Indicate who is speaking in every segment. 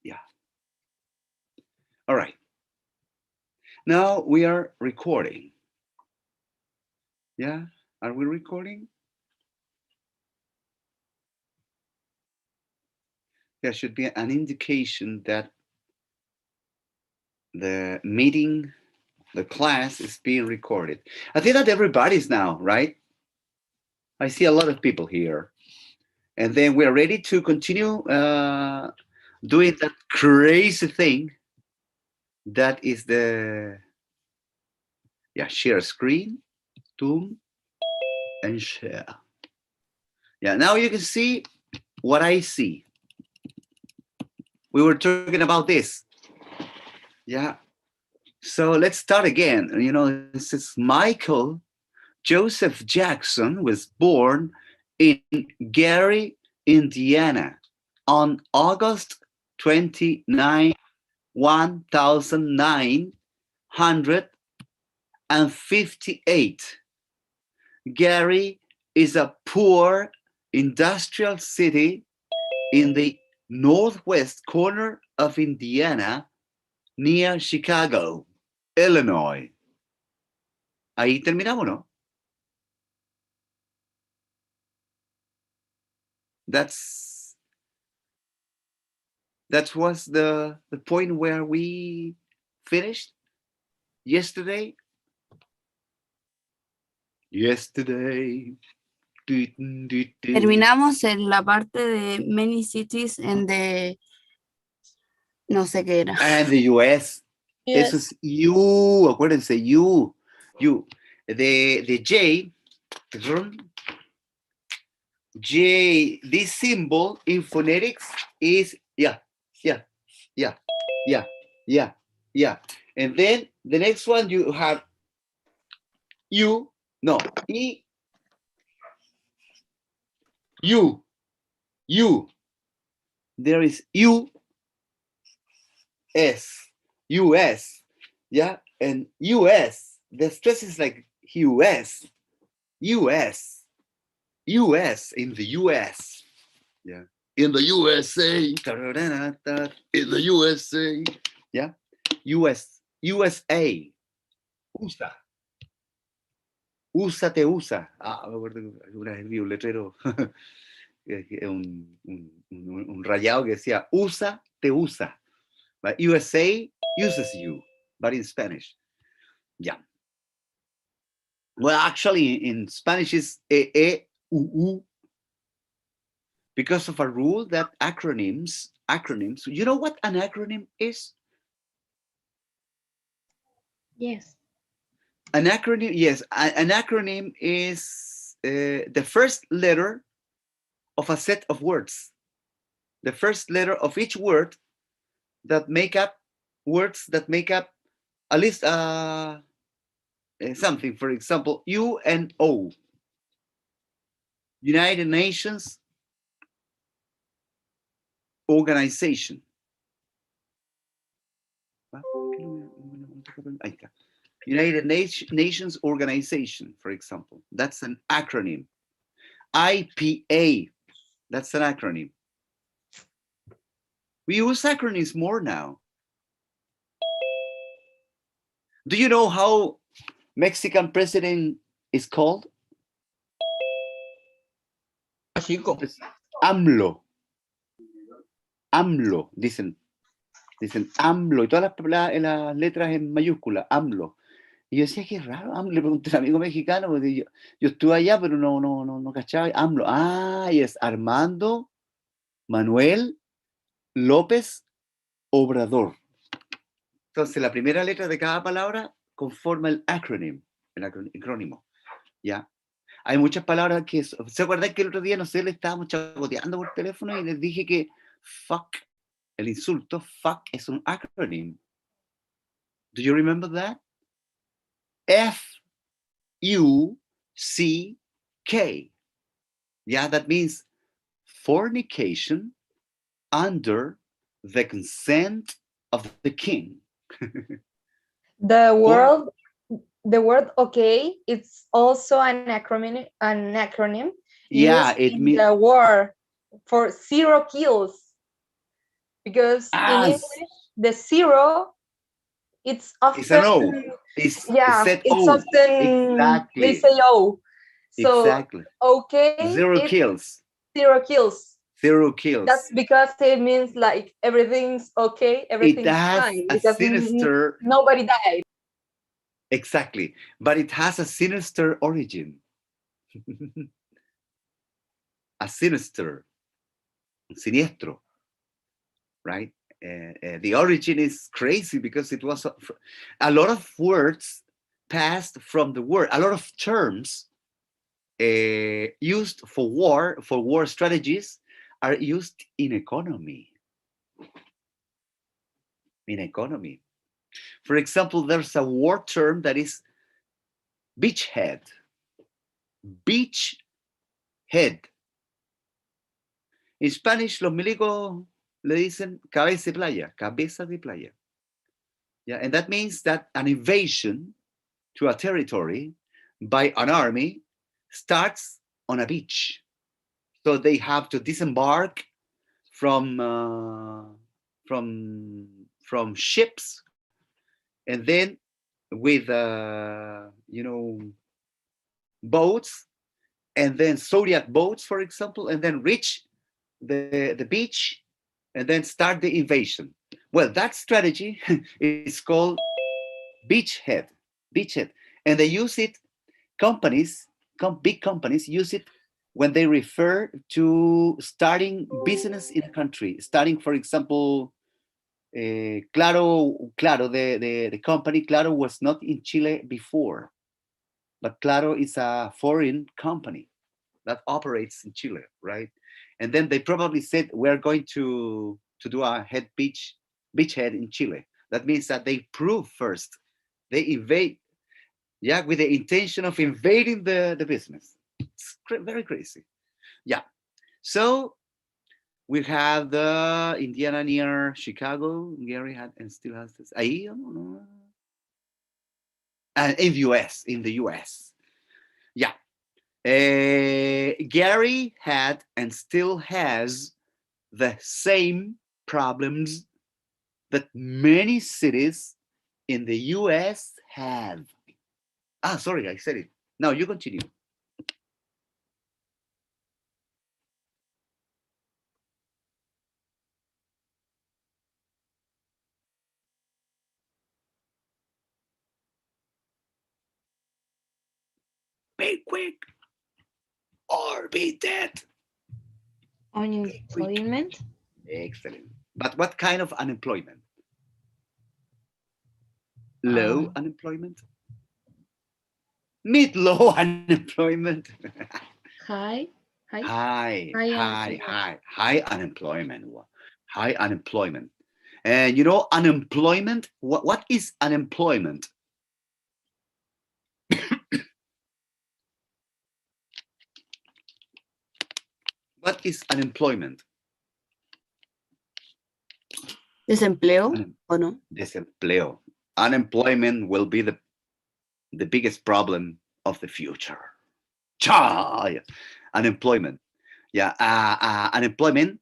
Speaker 1: Yeah. All right. Now we are recording. Yeah. Are we recording? There should be an indication that the meeting, the class is being recorded. I think that everybody's now, right? I see a lot of people here. And then we're ready to continue doing that crazy thing that is the, yeah, share screen, zoom, and share. Yeah, now you can see what I see. We were talking about this. Yeah. So let's start again. You know, this is Michael Joseph Jackson was born in Gary, Indiana on August 29, 1958. Gary is a poor industrial city in the northwest corner of Indiana near Chicago, Illinois. Ahí terminamos, ¿no? That's that was the point where we finished yesterday. Yesterday.
Speaker 2: Terminamos en la parte de many cities and the no sé qué era.
Speaker 1: And the US.
Speaker 2: Yes.
Speaker 1: Eso es you. Acuérdense, you. You. The J. J. This symbol in phonetics is yeah, yeah, yeah, yeah, yeah, yeah. And then the next one you have you. No. E. You. You. There is U. S. US. Yeah. And US. The stress is like US. US. US in the US. Yeah. In the USA. In the USA. Yeah. US. USA. USA. USA te usa. Ah, me acuerdo que una vez vi un letrero, un rayado que decía USA te usa. But USA uses you, but in Spanish. Yeah. Well, actually, in Spanish is u. Because of a rule that acronyms, you know what an acronym is?
Speaker 2: Yes.
Speaker 1: An acronym, yes, an acronym is the first letter of a set of words. The first letter of each word that make up words that make up at least something. For example, UNO, United Nations Organization. United Nations Organization, for example. That's an acronym. IPA, that's an acronym. We use acronyms more now. Do you know how Mexican president is called? AMLO. AMLO, dicen AMLO, y todas las letras en mayúscula, AMLO. Y yo decía, qué raro, AMLO. Le pregunté a un amigo mexicano, porque yo estuve allá, pero no cachaba. AMLO, y es Armando Manuel López Obrador. Entonces, la primera letra de cada palabra conforma el acrónimo, ¿ya? Hay muchas palabras que... ¿Se acuerdan que el otro día, no sé, le estábamos chacoteando por teléfono y les dije que fuck, el insulto, fuck, es un acronym? Do you remember that? F-U-C-K. Yeah, that means fornication under the consent of the king.
Speaker 3: The word okay, it's also an acronym
Speaker 1: Yeah,
Speaker 3: used
Speaker 1: it
Speaker 3: in
Speaker 1: means
Speaker 3: the war for 0 kills. because in
Speaker 1: Ah,
Speaker 3: English the zero it's
Speaker 1: it's an O.
Speaker 3: often,
Speaker 1: It's
Speaker 3: yeah,
Speaker 1: said
Speaker 3: it's
Speaker 1: O.
Speaker 3: often they
Speaker 1: Exactly.
Speaker 3: say oh. So
Speaker 1: Exactly.
Speaker 3: okay,
Speaker 1: Zero
Speaker 3: it's
Speaker 1: kills.
Speaker 3: zero kills.
Speaker 1: Zero kills.
Speaker 3: That's because it means like everything's okay,
Speaker 1: It
Speaker 3: everything's
Speaker 1: has
Speaker 3: fine
Speaker 1: a
Speaker 3: because
Speaker 1: sinister,
Speaker 3: nobody died.
Speaker 1: exactly, but it has a sinister origin. A sinister, siniestro, right? The origin is crazy because it was a lot of words passed from the word, a lot of terms used for war strategies are used in economy. In economy. For example, there's a war term that is beachhead. Beachhead. En Spanish, los milicos le dicen cabeza de playa, cabeza de playa. Yeah, and that means that an invasion to a territory by an army starts on a beach. So they have to disembark from from ships, and then with boats, and then Zodiac boats, for example, and then reach the beach and then start the invasion. Well, that strategy is called beachhead, beachhead, and they use it. Companies, big companies use it when they refer to starting business in a country. Starting, for example, Claro, the company Claro was not in Chile before, but Claro is a foreign company that operates in Chile, right? And then they probably said we're going to do a beachhead in Chile. That means that they prove first, they invade, yeah, with the intention of invading the business. It's very crazy. Yeah. So we have the Indiana near Chicago. Gary had and still has this. Ahí, no. And in the US. Yeah. Gary had and still has the same problems that many cities in the US have. Ah, sorry, I said it. Now you continue. Be quick or be dead.
Speaker 3: Unemployment.
Speaker 1: Excellent. But what kind of unemployment? Low unemployment? Mid-low unemployment?
Speaker 3: High.
Speaker 1: High unemployment. High unemployment. And you know, unemployment, what is unemployment? What is unemployment?
Speaker 2: ¿Desempleo o no?
Speaker 1: Desempleo. Unemployment will be the biggest problem of the future. Yeah. Unemployment. Yeah. Unemployment.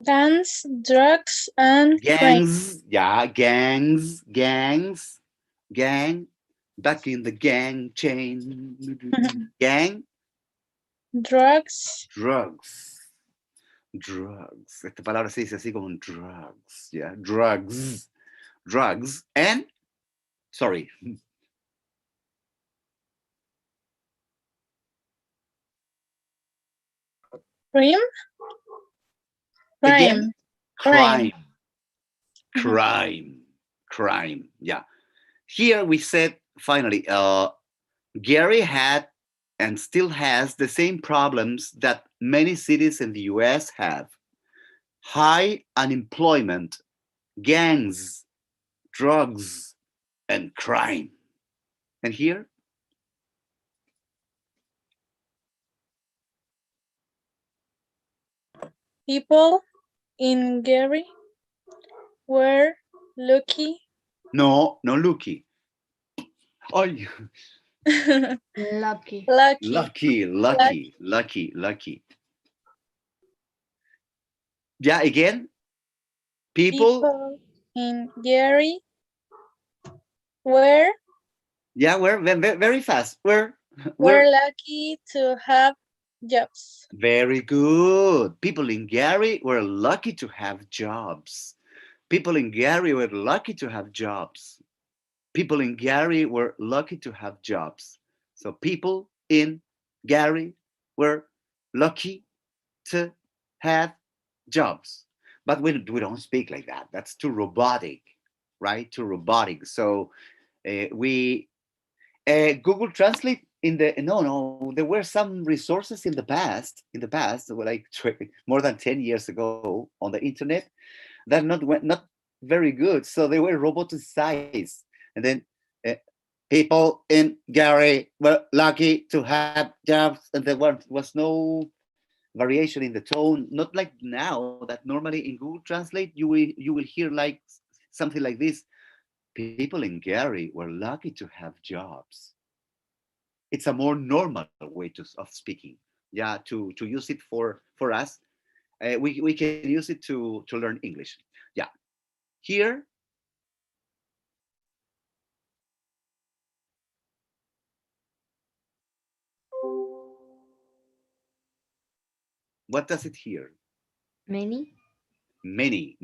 Speaker 4: Guns, drugs, and crime.
Speaker 1: Gangs. Yeah. Gang. Back in the gang chain. Gang.
Speaker 4: Drugs.
Speaker 1: Drugs. Esta palabra se dice así como drugs. Yeah. Drugs. And, sorry.
Speaker 4: Crime.
Speaker 1: Again,
Speaker 4: Crime.
Speaker 1: crime. Yeah. Here we said finally, Gary had and still has the same problems that many cities in the US have: high unemployment, gangs, drugs, and crime. And here,
Speaker 4: People in Gary were lucky.
Speaker 1: no Lucky. Oh,
Speaker 3: Lucky.
Speaker 1: lucky. Yeah, again, People,
Speaker 4: people in Gary were
Speaker 1: yeah, we're very fast.
Speaker 4: were
Speaker 1: We're
Speaker 4: lucky to have jobs.
Speaker 1: very good. People in Gary were lucky to have jobs. People in Gary were lucky to have jobs. People in Gary were lucky to have jobs. So people in Gary were lucky to have jobs. But we don't speak like that. That's too robotic, right? Too robotic. So we Google Translate in the no, there were some resources in the past, like more than 10 years ago on the internet that not very good. So they were roboticized, and then uh, people in Gary were lucky to have jobs, and there was no variation in the tone. Not like now that normally in Google Translate you will hear like something like this: people in Gary were lucky to have jobs. It's a more normal way of speaking. Yeah, to use it for us, we can use it to learn English. Yeah, here what does it here?
Speaker 3: Many.
Speaker 1: Many.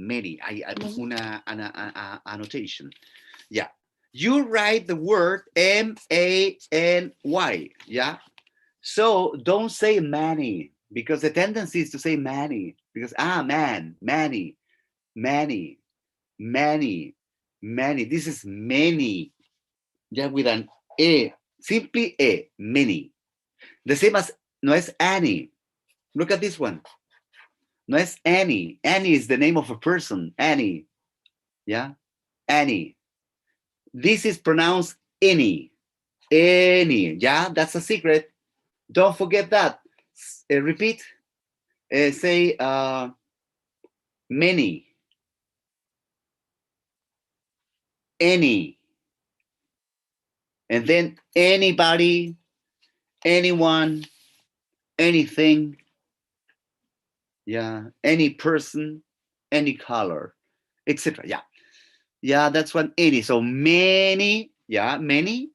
Speaker 1: I puse
Speaker 3: Many.
Speaker 1: una annotation. Yeah, you write the word many. Yeah, so don't say many because the tendency is to say many because man, many, many, many. This is many. Yeah, with an simply many. The same as no es Annie. Look at this one. No es Annie. Annie is the name of a person. Annie. Yeah, Annie. This is pronounced any. Any. Yeah, that's a secret. Don't forget that. Repeat. Say many. Any. And then anybody, anyone, anything. Yeah, any person, any color, etc. Yeah, yeah, that's what any. So many, yeah, many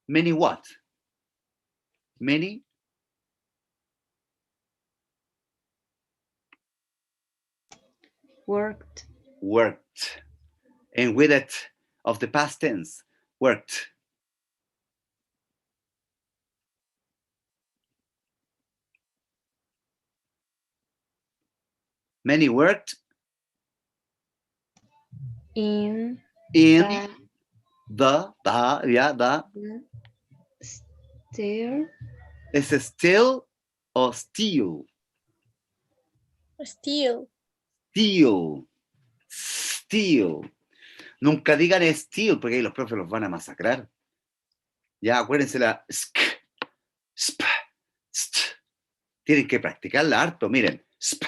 Speaker 1: what? Many
Speaker 3: Worked.
Speaker 1: worked, and with it of the past tense, worked. Many worked
Speaker 3: In
Speaker 1: in
Speaker 3: the
Speaker 1: yeah, the
Speaker 3: stair.
Speaker 1: is a still or still,
Speaker 4: Still,
Speaker 1: still, still. Nunca digan still porque ahí los profes los van a masacrar. Ya, acuérdense la sk, sp, st. Tienen que practicarla harto. Miren, sp.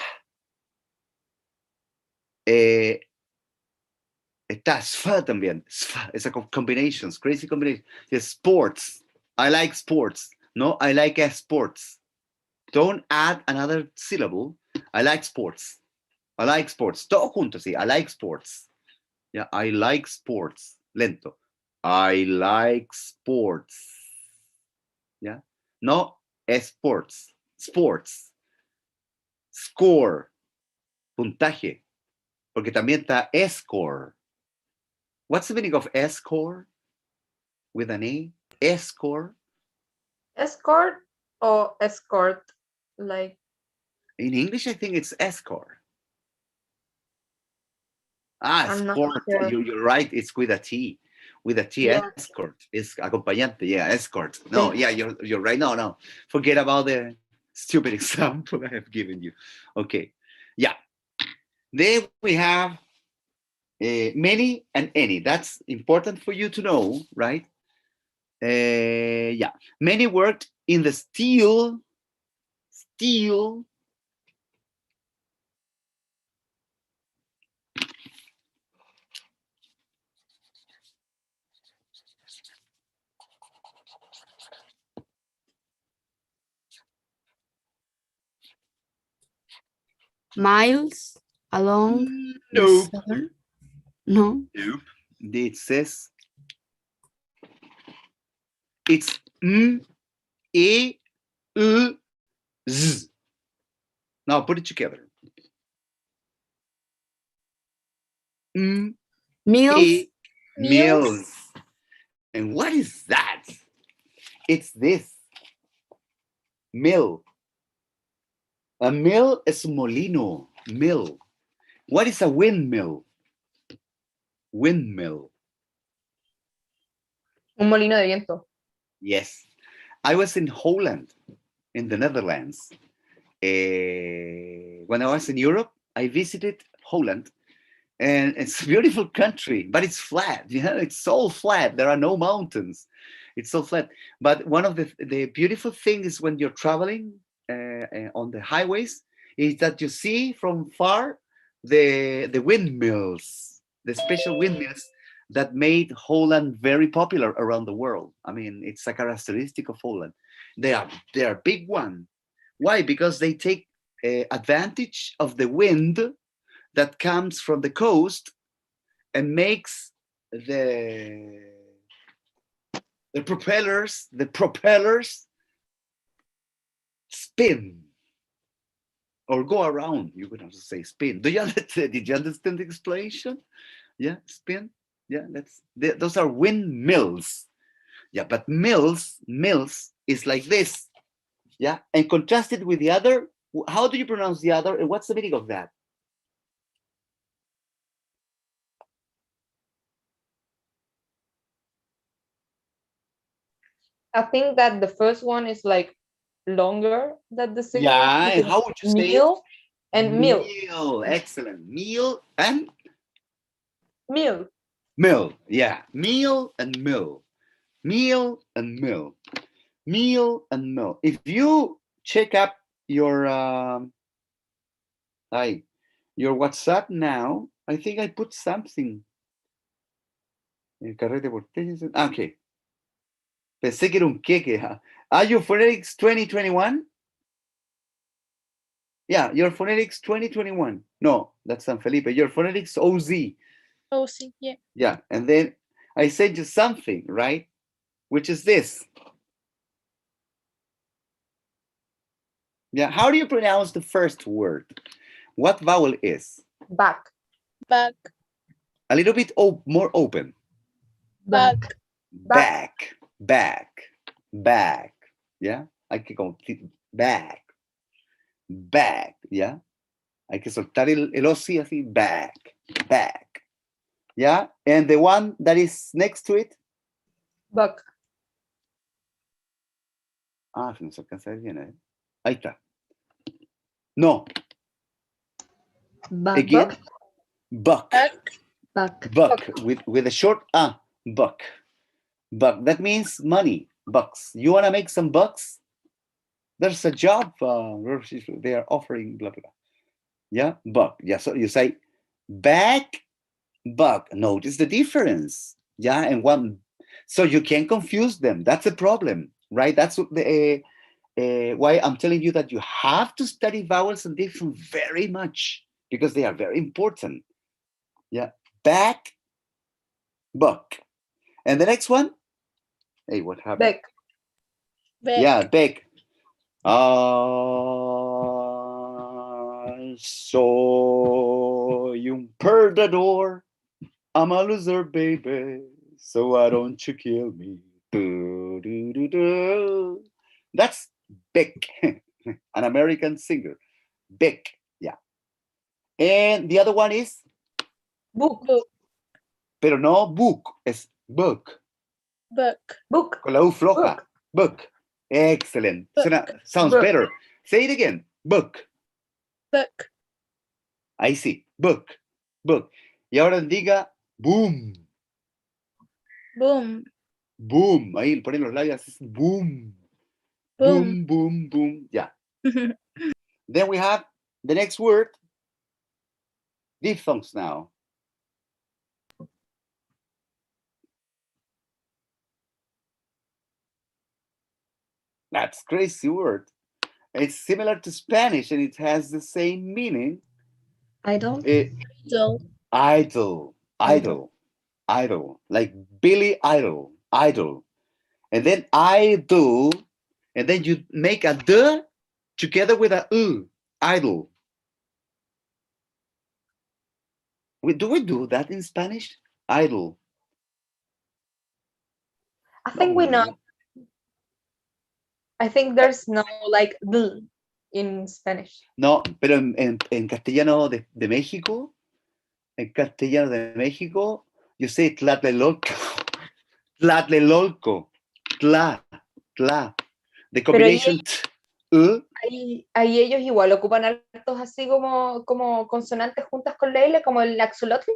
Speaker 1: Está sfa también. Sfa, esa combinations, crazy combination. Yes, sports. I like sports. No, I like sports. Don't add another syllable. I like sports. I like sports. Todo junto, sí. I like sports. Yeah, I like sports. Lento. I like sports. Yeah. No, sports. Sports. Score. Puntaje. Porque también está score. What's the meaning of score with an A? Score.
Speaker 3: Escort or escort. Like
Speaker 1: In English, I think it's escort.
Speaker 3: I'm not
Speaker 1: Escort.
Speaker 3: sure.
Speaker 1: You're right. It's with a T. With a T,
Speaker 3: Yeah.
Speaker 1: escort. It's acompañante. Yeah, escort. No,
Speaker 3: Okay.
Speaker 1: yeah, you're right. No. Forget about the stupid example I have given you. Okay. Yeah. Then we have many and any. That's important for you to know, right? Yeah. Many worked in the steel
Speaker 2: miles along the
Speaker 1: Nope.
Speaker 2: southern. No.
Speaker 1: Nope. It says it's e u z. Now put it together.
Speaker 2: Meals.
Speaker 1: E meals. And what is that? It's this. Mill. A mill is molino. Mill. What is a windmill? Windmill.
Speaker 3: Un molino de viento.
Speaker 1: Yes. I was in Holland, in the Netherlands. When I was in Europe, I visited Holland. And it's a beautiful country, but it's flat. It's all flat. There are no mountains. It's so flat. But one of the beautiful things when you're traveling on the highways is that you see from far the windmills, the special windmills that made Holland very popular around the world. I mean, it's a characteristic of Holland. They are big one. Why? Because they take advantage of the wind that comes from the coast and makes the propellers spin or go around. You would have to say spin. Do you understand? Did you understand the explanation? Yeah, spin. Yeah, those are windmills. Yeah, but mills is like this. Yeah, and contrasted with the other. How do you pronounce the other? And what's the meaning of that?
Speaker 3: I think that the first one is like longer than the second one.
Speaker 1: Yeah, and
Speaker 3: Because
Speaker 1: how would you say it?
Speaker 3: meal and milk.
Speaker 1: Meal, excellent. Meal and
Speaker 3: Meal.
Speaker 1: mill. Yeah, meal and mill. Meal and mill. Meal and mill. If you check up your your WhatsApp now, I think I put something. Carrete porteño. Okay. Pensé que era un queque. Are you phonetics 2021? Yeah, your phonetics 2021. No, that's San Felipe. Your phonetics OZ.
Speaker 4: Oh, sí, yeah.
Speaker 1: Yeah, and then I sent you something, right? Which is this. Yeah, how do you pronounce the first word? What vowel is?
Speaker 3: Back.
Speaker 4: Back,
Speaker 1: A little bit more open.
Speaker 4: back,
Speaker 1: Back, back, back. Yeah, hay que back, back. Yeah, hay que soltar el osi así, back, back. Yeah, and the one that is next to it.
Speaker 3: Buck.
Speaker 1: Ah, no se alcanza a ver bien, ¿eh? Ahí está. No. Again. Buck.
Speaker 4: back,
Speaker 1: Buck. With a short buck. Buck. That means money. Bucks. You want to make some bucks? There's a job they are offering, blah, blah, blah. Yeah, buck. Yeah, so you say back, buck. Notice the difference. Yeah, and one. So you can't confuse them. That's a problem, right? That's the why I'm telling you that you have to study vowels and diphthongs very much because they are very important. Yeah, back, buck. And the next one, hey, what happened?
Speaker 3: Beck.
Speaker 4: back,
Speaker 1: Yeah, back. Soy un perdedor. I'm a loser, baby. So why don't you kill me? Do, do, do, do. That's Beck, an American singer. Beck, yeah. And the other one is,
Speaker 3: Book.
Speaker 4: book,
Speaker 1: pero no book, es book.
Speaker 4: book,
Speaker 3: Book.
Speaker 1: Con la U floja. Book. Excellent. Sounds
Speaker 3: Book.
Speaker 1: better. Say it again. Book.
Speaker 4: book,
Speaker 1: Ahí sí. Book. Book. Y ahora diga boom.
Speaker 4: boom,
Speaker 1: Boom. Ahí ponen los labios. Boom.
Speaker 4: boom.
Speaker 1: Boom, boom, boom. Yeah. Then we have the next word. Diphthongs now. That's crazy word. It's similar to Spanish and it has the same meaning.
Speaker 4: Idol.
Speaker 1: Eh,
Speaker 4: Idol.
Speaker 1: idol, idol, idol, like Billy Idol, idol. And then I do, and then you make a D together with a U, idol. Do we do that in Spanish? Idol.
Speaker 3: I
Speaker 1: No,
Speaker 3: think we know.
Speaker 1: ¿verdad?
Speaker 3: I think there's no like "d" in Spanish.
Speaker 1: No, pero en castellano de México, en castellano de México, you say Tlatelolco, Tlatelolco, Tla, Tla. The
Speaker 3: Pero
Speaker 1: combination T,
Speaker 3: ahí ellos igual ocupan hartos así como consonantes juntas con la L, como el axolotl.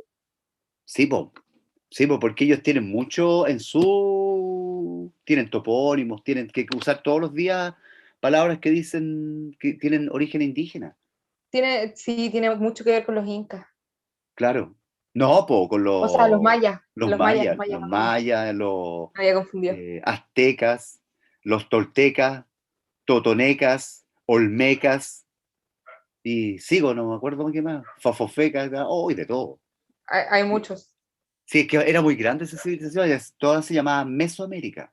Speaker 1: sí, porque ellos tienen mucho tienen topónimos, tienen que usar todos los días palabras que dicen que tienen origen indígena.
Speaker 3: Sí, tiene mucho que ver con los incas.
Speaker 1: Claro. No, con
Speaker 3: O sea, los mayas.
Speaker 1: los
Speaker 3: Los
Speaker 1: mayas, los
Speaker 3: me había confundido.
Speaker 1: aztecas, los toltecas, totonecas, olmecas, y sigo, no me acuerdo qué más, fafofecas, y de todo.
Speaker 3: Hay muchos.
Speaker 1: Sí, es que era muy grande esa civilización, toda se llamaba Mesoamérica.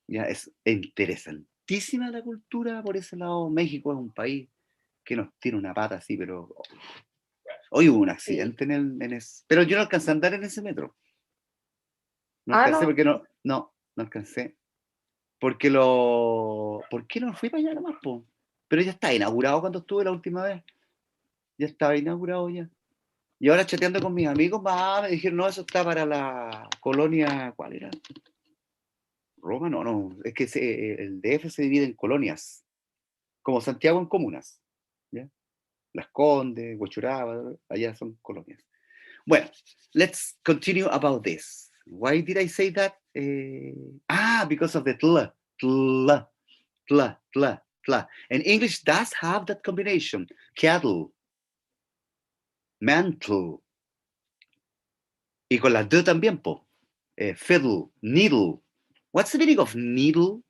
Speaker 1: Ya, es interesantísima la cultura por ese lado. México es un país que nos tiene una pata así, pero hoy hubo un accidente pero yo no alcancé a andar en ese metro. No alcancé
Speaker 3: No.
Speaker 1: porque no alcancé. ¿Por qué no fui para allá nomás, po? Pero ya está inaugurado cuando estuve la última vez. Ya estaba inaugurado ya. Y ahora chateando con mis amigos, me dijeron, no, eso está para la colonia, ¿cuál era? Roma, no, es que el DF se divide en colonias, como Santiago en comunas, ¿ya? Las Condes, Huachuraba, allá son colonias. Bueno, let's continue about this. Why did I say that? Because of the tla, tla, tla, tla, tla. And English does have that combination. Cattle, mantle. Y con la D también, po. Fiddle, needle. What's the meaning of needle?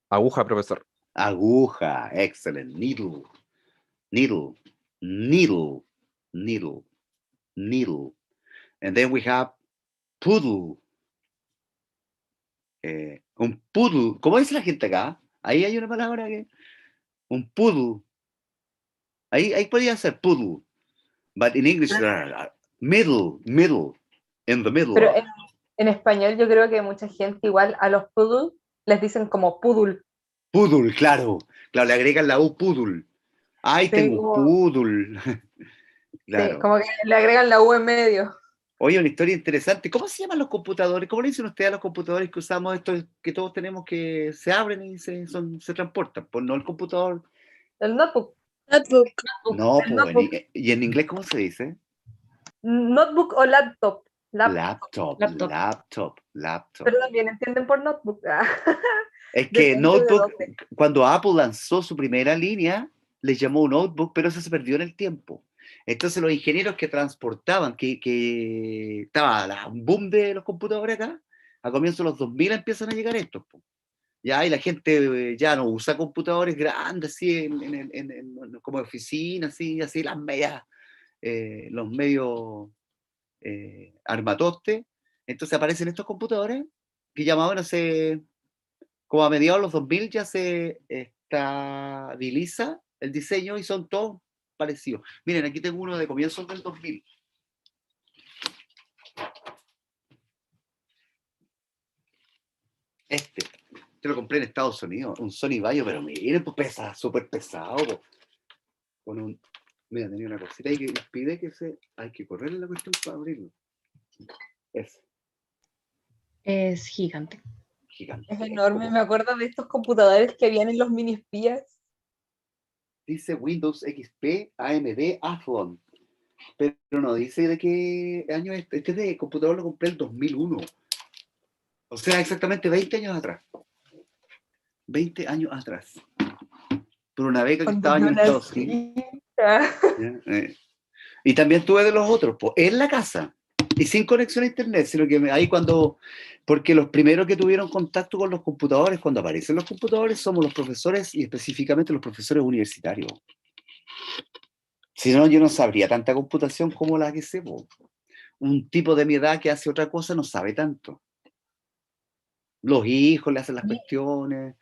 Speaker 5: Aguja, profesor.
Speaker 1: Aguja, excellent. Needle, needle, needle, needle, needle. And then we have poodle. Un poodle. ¿Cómo dice la gente acá? Ahí hay una palabra que... Un poodle. Ahí podría ser poodle. But in English, middle, in the middle.
Speaker 3: Pero en español yo creo que mucha gente igual a los poodle les dicen como poodle.
Speaker 1: Poodle, claro. Claro, le agregan la U, poodle. Ay,
Speaker 3: Sí,
Speaker 1: tengo un poodle. Claro.
Speaker 3: Sí, como que le agregan la U en medio.
Speaker 1: Oye, una historia interesante. ¿Cómo se llaman los computadores? ¿Cómo le dicen ustedes a los computadores que usamos estos que todos tenemos que se abren y se transportan? Pues no el computador.
Speaker 3: El notebook.
Speaker 4: Notebook.
Speaker 1: No,
Speaker 3: El
Speaker 1: pues.
Speaker 3: notebook.
Speaker 1: ¿Y en inglés cómo se dice?
Speaker 3: Notebook o laptop.
Speaker 1: Laptop.
Speaker 3: Pero también entienden por notebook.
Speaker 1: Es que
Speaker 3: Depende de
Speaker 1: notebook,
Speaker 3: dónde.
Speaker 1: cuando Apple lanzó su primera línea, le llamó notebook, pero eso se perdió en el tiempo. Entonces los ingenieros que transportaban, que estaba un boom de los computadores acá, a comienzos de los 2000 empiezan a llegar estos. Po. Ya, y la gente ya no usa computadores grandes, así, como oficinas, así las medias, los medios armatostes. Entonces aparecen estos computadores que ya más o menos como a mediados de los 2000 ya se estabiliza el diseño y son todos parecidos. Miren, aquí tengo uno de comienzos del 2000. Este lo compré en Estados Unidos, un Sony Vaio, pero miren, pues pesa, súper pesado. Pues. Mira, tenía una cosita ahí que nos pide hay que correrle la cuestión para abrirlo.
Speaker 6: Es gigante.
Speaker 1: Gigante.
Speaker 3: Es enorme. Me acuerdo de estos computadores que habían en los mini espías.
Speaker 1: Dice Windows XP AMD Athlon, pero no dice de qué año es. Este de computador lo compré en el 2001. O sea, exactamente 20 años atrás. 20 años atrás. Por una beca que
Speaker 3: Cuando
Speaker 1: estaba
Speaker 3: yo
Speaker 1: en Estados Unidos.
Speaker 3: nací.
Speaker 1: Y también tuve de los otros, pues, en la casa. Y sin conexión a internet, sino que ahí cuando, porque los primeros que tuvieron contacto con los computadores, cuando aparecen los computadores, somos los profesores y específicamente los profesores universitarios. Si no, yo no sabría tanta computación como la que sé, po. Un tipo de mi edad que hace otra cosa no sabe tanto. Los hijos le hacen las cuestiones.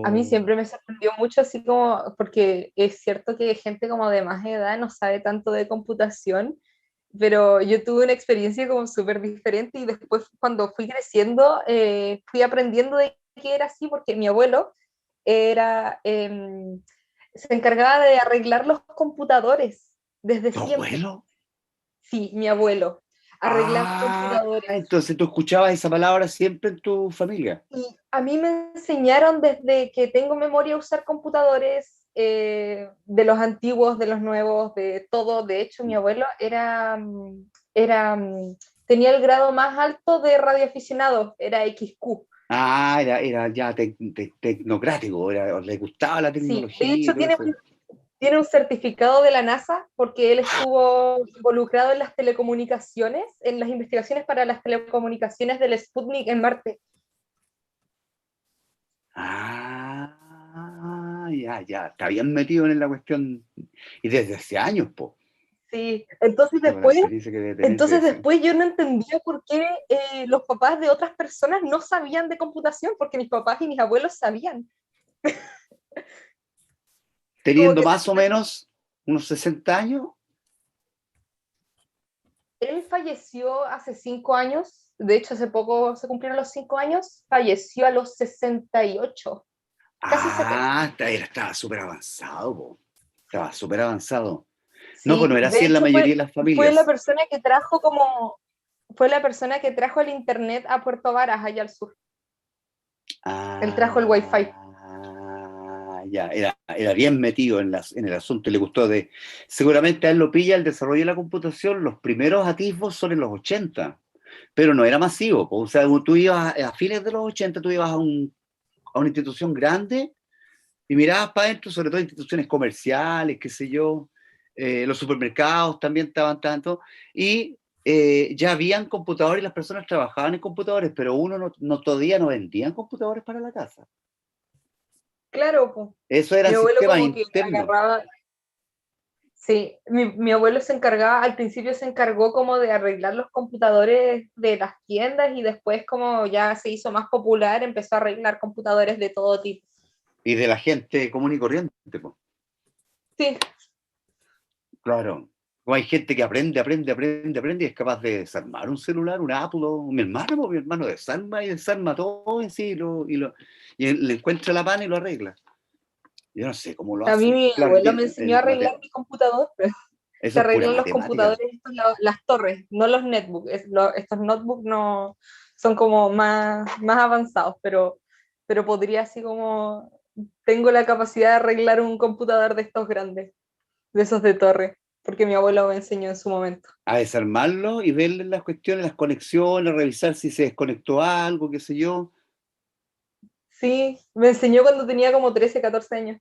Speaker 3: A mí siempre me sorprendió mucho, así como, porque es cierto que gente como de más edad no sabe tanto de computación, pero yo tuve una experiencia como súper diferente y después cuando fui creciendo fui aprendiendo de que era así, porque mi abuelo era, se encargaba de arreglar los computadores desde
Speaker 1: ¿Tu
Speaker 3: siempre.
Speaker 1: abuelo?
Speaker 3: Sí, mi abuelo, arreglar
Speaker 1: Ah,
Speaker 3: computadores.
Speaker 1: entonces tú escuchabas esa palabra siempre en tu familia.
Speaker 3: Y a mí me enseñaron desde que tengo memoria a usar computadores, de los antiguos, de los nuevos, de todo. De hecho, mi abuelo tenía el grado más alto de radioaficionado, era XQ.
Speaker 1: Ah, era ya tecnocrático, le gustaba la
Speaker 3: Sí, de
Speaker 1: tecnología y
Speaker 3: hecho
Speaker 1: todo eso.
Speaker 3: tiene un certificado de la NASA porque él estuvo involucrado en las telecomunicaciones, en las investigaciones para las telecomunicaciones del Sputnik en Marte.
Speaker 1: Ah, ya, está bien metido en la cuestión. Y desde hace años, po.
Speaker 3: Sí, entonces
Speaker 1: Con la
Speaker 3: después
Speaker 1: experiencia que debe tener
Speaker 3: Entonces
Speaker 1: desde
Speaker 3: después yo no entendía por qué los papás de otras personas no sabían de computación, porque mis papás y mis abuelos sabían. Como
Speaker 1: teniendo
Speaker 3: que
Speaker 1: más o menos unos 60 años.
Speaker 3: él falleció hace 5 años, de hecho hace poco se cumplieron los 5 años, falleció a los 68, casi 70.
Speaker 1: Ah, estaba súper avanzado, po. Estaba súper avanzado. No, pues no
Speaker 3: Sí,
Speaker 1: era
Speaker 3: de
Speaker 1: así en la
Speaker 3: hecho
Speaker 1: mayoría de las
Speaker 3: fue la
Speaker 1: familias.
Speaker 3: persona que trajo fue la persona que trajo el internet a Puerto Varas, allá al sur. Él trajo el wifi.
Speaker 1: Ya, era bien metido en el asunto y le gustó seguramente a él lo pilla el desarrollo de la computación, los primeros atisbos son en los 80, pero no era masivo, po. O sea, tú ibas a fines de los 80, tú ibas a una institución grande y mirabas para adentro, sobre todo instituciones comerciales, qué sé yo, los supermercados también estaban tanto, y ya habían computadores y las personas trabajaban en computadores, pero uno todavía no vendían computadores para la casa.
Speaker 3: Claro, pues.
Speaker 1: Eso
Speaker 3: Mi
Speaker 1: eran
Speaker 3: abuelo
Speaker 1: sistemas
Speaker 3: como que
Speaker 1: internos.
Speaker 3: agarraba. Sí, mi abuelo se encargaba, al principio se encargó como de arreglar los computadores de las tiendas y después como ya se hizo más popular, empezó a arreglar computadores de todo tipo.
Speaker 1: Y de la gente común y corriente, po.
Speaker 3: Sí,
Speaker 1: Claro. O hay gente que aprende y es capaz de desarmar un celular, un Apple. Mi hermano desarma y desarma todo en sí y le encuentra la pana y lo arregla. Yo no sé cómo lo
Speaker 3: a mí
Speaker 1: hace.
Speaker 3: mi
Speaker 1: Claro,
Speaker 3: abuelo me enseñó a arreglar mi computador, pero se
Speaker 1: eso es pura
Speaker 3: arreglan los
Speaker 1: matemática.
Speaker 3: computadores, las torres, no los netbooks. Estos notebooks no son como más avanzados, pero podría así como, tengo la capacidad de arreglar un computador de estos grandes, de esos de torre, porque mi abuelo me enseñó en su momento.
Speaker 1: A desarmarlo y verle las cuestiones, las conexiones, revisar si se desconectó algo, qué sé yo.
Speaker 3: Sí, me enseñó cuando tenía como 13, 14 años.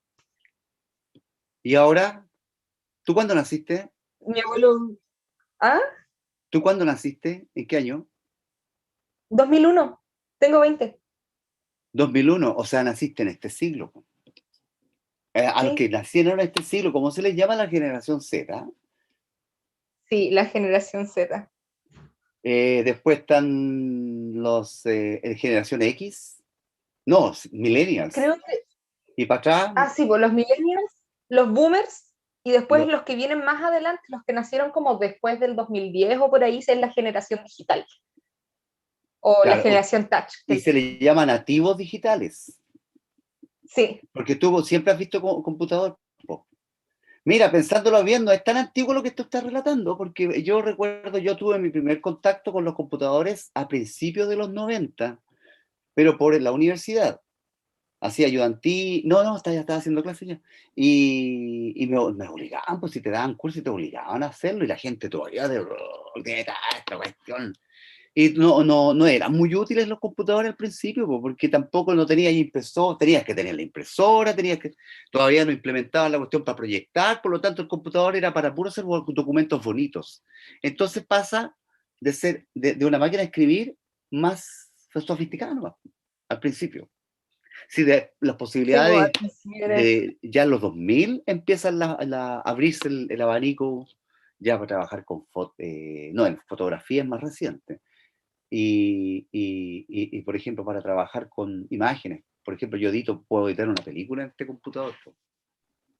Speaker 1: Y ahora, ¿tú cuándo naciste?
Speaker 3: Mi abuelo, ¿ah?
Speaker 1: ¿Tú cuándo naciste? ¿En qué año?
Speaker 3: 2001, tengo 20.
Speaker 1: 2001, o sea, naciste en este siglo. A los que
Speaker 3: Sí,
Speaker 1: nacieron en este siglo, ¿cómo se les llama la generación Z?
Speaker 3: sí, la generación Z.
Speaker 1: Después están generación X, no, millennials.
Speaker 3: Creo que,
Speaker 1: Y para atrás,
Speaker 3: sí, pues los millennials, los boomers, y después
Speaker 1: lo-
Speaker 3: los que vienen más adelante, los que nacieron como después del 2010 o por ahí, es la generación digital, o la
Speaker 1: claro,
Speaker 3: generación touch.
Speaker 1: y se les llama nativos digitales,
Speaker 3: Sí,
Speaker 1: porque tú siempre has visto computador. Po. Mira, pensándolo bien, no es tan antiguo lo que tú estás relatando, porque yo recuerdo, yo tuve mi primer contacto con los computadores a principios de los 90, pero por la universidad. Hacía ayudantí, ya estaba haciendo clases ya. Y me obligaban, pues si te daban curso y te obligaban a hacerlo, y la gente todavía ¿qué tal esta cuestión? Y no eran muy útiles los computadores al principio, pues, porque tampoco no tenías impresor, tenías que tener la impresora, todavía no implementaban la cuestión para proyectar, por lo tanto el computador era para puro hacer documentos bonitos. Entonces pasa de ser de una máquina de escribir más sofisticada nomás, al principio. Sí, de las
Speaker 3: Sí,
Speaker 1: posibilidades
Speaker 3: pues, si era-
Speaker 1: de ya en los 2000 empiezan a abrirse el abanico ya para trabajar con no, en fotografía es más reciente. Y, por ejemplo, para trabajar con imágenes. Por ejemplo, yo puedo editar una película en este computador.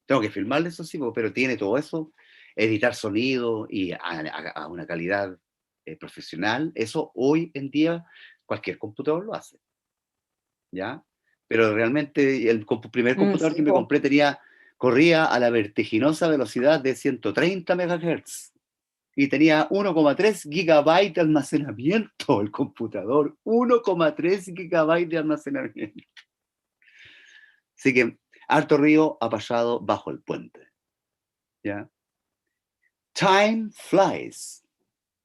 Speaker 1: Tengo que filmarle eso sí, pero tiene todo eso, editar sonido y a una calidad profesional. Eso hoy en día cualquier computador lo hace, ¿ya? Pero realmente el primer computador
Speaker 3: sí,
Speaker 1: que me
Speaker 3: po.
Speaker 1: compré corría a la vertiginosa velocidad de 130 MHz y tenía 1,3 GB de almacenamiento el computador, 1,3 GB de almacenamiento. Así que harto río ha pasado bajo el puente. ¿Ya? Time flies.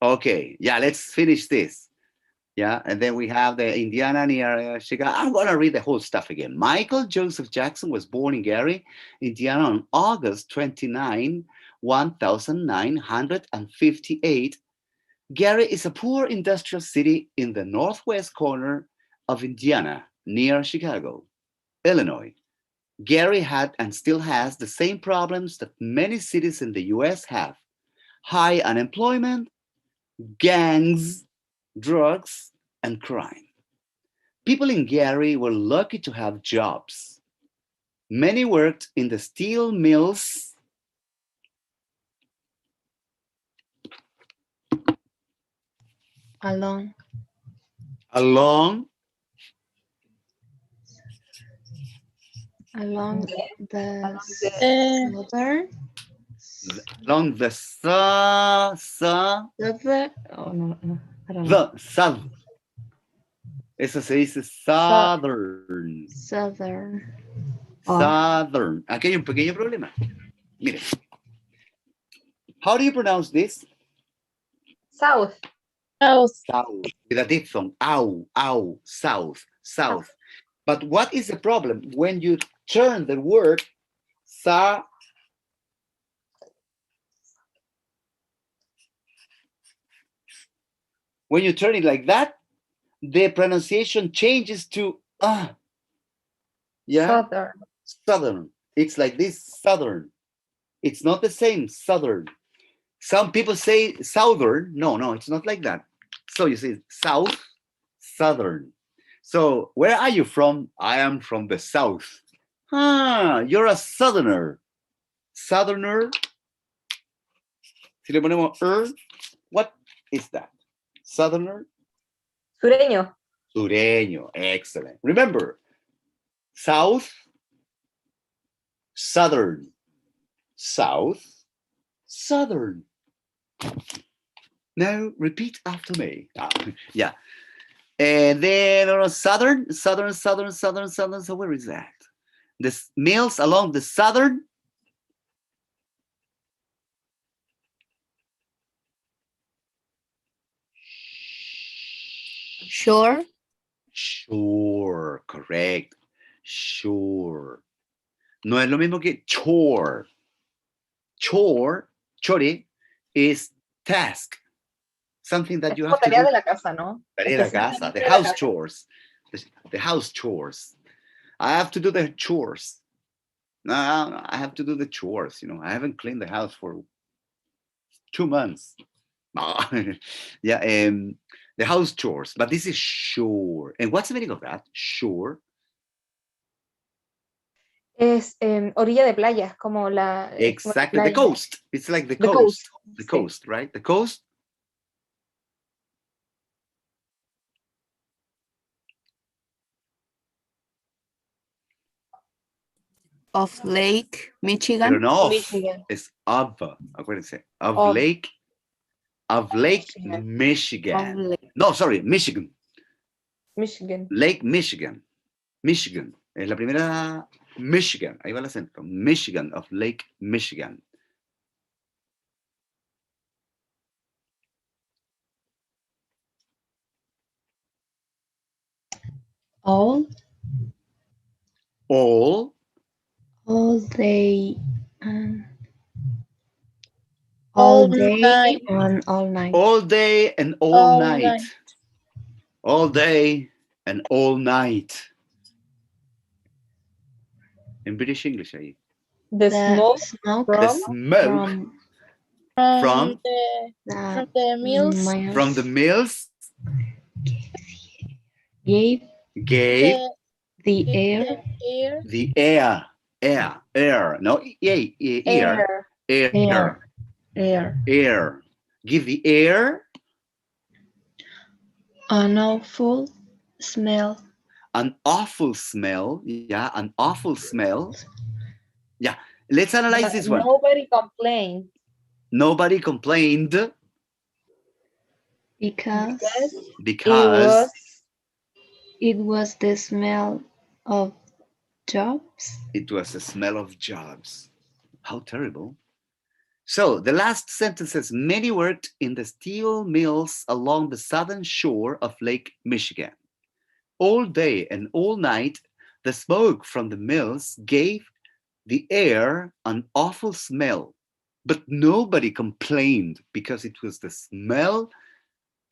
Speaker 1: Okay, yeah, let's finish this. Yeah, and then we have the Indiana near Chicago. I'm going to read the whole stuff again. Michael Joseph Jackson was born in Gary, Indiana on August 29, 1958. Gary is a poor industrial city in the northwest corner of Indiana, near Chicago, Illinois. Gary had and still has the same problems that many cities in the US have: high unemployment, gangs, drugs, and crime. People in Gary were lucky to have jobs. Many worked in the steel mills
Speaker 6: Along
Speaker 1: along
Speaker 6: along the
Speaker 4: Eh,
Speaker 6: southern
Speaker 1: along the
Speaker 6: oh no, I don't know.
Speaker 1: south. Eso se dice southern.
Speaker 6: Southern.
Speaker 1: Southern. Aquí hay un pequeño problema. Miren. How do you pronounce this?
Speaker 3: South.
Speaker 4: South.
Speaker 1: South. With a diphthong. Ow, ow, south, south. But what is the problem? When you turn the word when you turn it like that, the pronunciation changes to yeah,
Speaker 3: Southern.
Speaker 1: southern. It's like this, southern. It's not the same, southern. Some people say southern. No, it's not like that. So you say south, southern. So where are you from? I am from the south. You're a southerner. Southerner. Si le ponemos what is that? Southerner.
Speaker 3: Sureño.
Speaker 1: Sureño. Excellent. Remember, south, southern, south, southern. Now repeat after me. Yeah. And then southern. So where is that? The mills along the southern.
Speaker 2: Shore.
Speaker 1: Sure, correct. Sure. No es lo mismo que chore. Chore, is task. Something that
Speaker 3: Es
Speaker 1: you
Speaker 3: como
Speaker 1: have to
Speaker 3: tarea
Speaker 1: do.
Speaker 3: de la casa, ¿no?
Speaker 1: Tarea de la casa, the
Speaker 3: Específicamente de la
Speaker 1: house
Speaker 3: casa.
Speaker 1: chores. The house chores. I have to do the chores. No, I have to do the chores. I haven't cleaned the house for 2 months. Yeah, the house chores. But this is shore. And what's the meaning of that? Shore.
Speaker 3: Es orilla de playa, es como la... es como la
Speaker 1: Exactly. The
Speaker 3: playa.
Speaker 1: coast. It's like the
Speaker 3: The
Speaker 1: coast.
Speaker 3: coast.
Speaker 1: The
Speaker 3: Sí.
Speaker 1: coast, right? The coast.
Speaker 2: Of Lake
Speaker 1: Pero
Speaker 2: Michigan.
Speaker 1: no,
Speaker 3: Michigan.
Speaker 1: es of. Acuérdense. Of
Speaker 3: Of.
Speaker 1: Lake
Speaker 3: Michigan.
Speaker 1: Michigan.
Speaker 2: Of Lake.
Speaker 1: No, sorry, Michigan.
Speaker 3: Michigan.
Speaker 1: Lake Michigan. Michigan. Es la primera Michigan. Ahí va el acento. Michigan, of Lake Michigan.
Speaker 6: All
Speaker 1: All
Speaker 6: they
Speaker 4: All
Speaker 6: All
Speaker 4: All
Speaker 6: day
Speaker 4: night.
Speaker 6: and all night.
Speaker 1: All day and all
Speaker 4: All
Speaker 1: night.
Speaker 4: night.
Speaker 1: All day and all night. In British English, ahí.
Speaker 3: The
Speaker 6: The
Speaker 3: smoke
Speaker 6: smoke
Speaker 1: The
Speaker 3: from
Speaker 1: smoke
Speaker 6: from
Speaker 1: from
Speaker 4: The mills.
Speaker 1: from the mills
Speaker 6: gave
Speaker 1: gave
Speaker 6: the
Speaker 4: the
Speaker 6: air
Speaker 4: air.
Speaker 1: the air, no,
Speaker 3: air.
Speaker 1: air, give the air
Speaker 6: an awful smell.
Speaker 1: an awful smell. Yeah, an awful smell. Yeah, let's analyze
Speaker 3: But
Speaker 1: this one.
Speaker 3: nobody complained
Speaker 1: Nobody complained
Speaker 6: Because
Speaker 1: because
Speaker 3: it was
Speaker 6: it was the smell of jobs.
Speaker 1: it was a smell of jobs. How terrible. So the last sentence says many worked in the steel mills along the southern shore of Lake Michigan. All day and all night, the smoke from the mills gave the air an awful smell, but nobody complained because it was the smell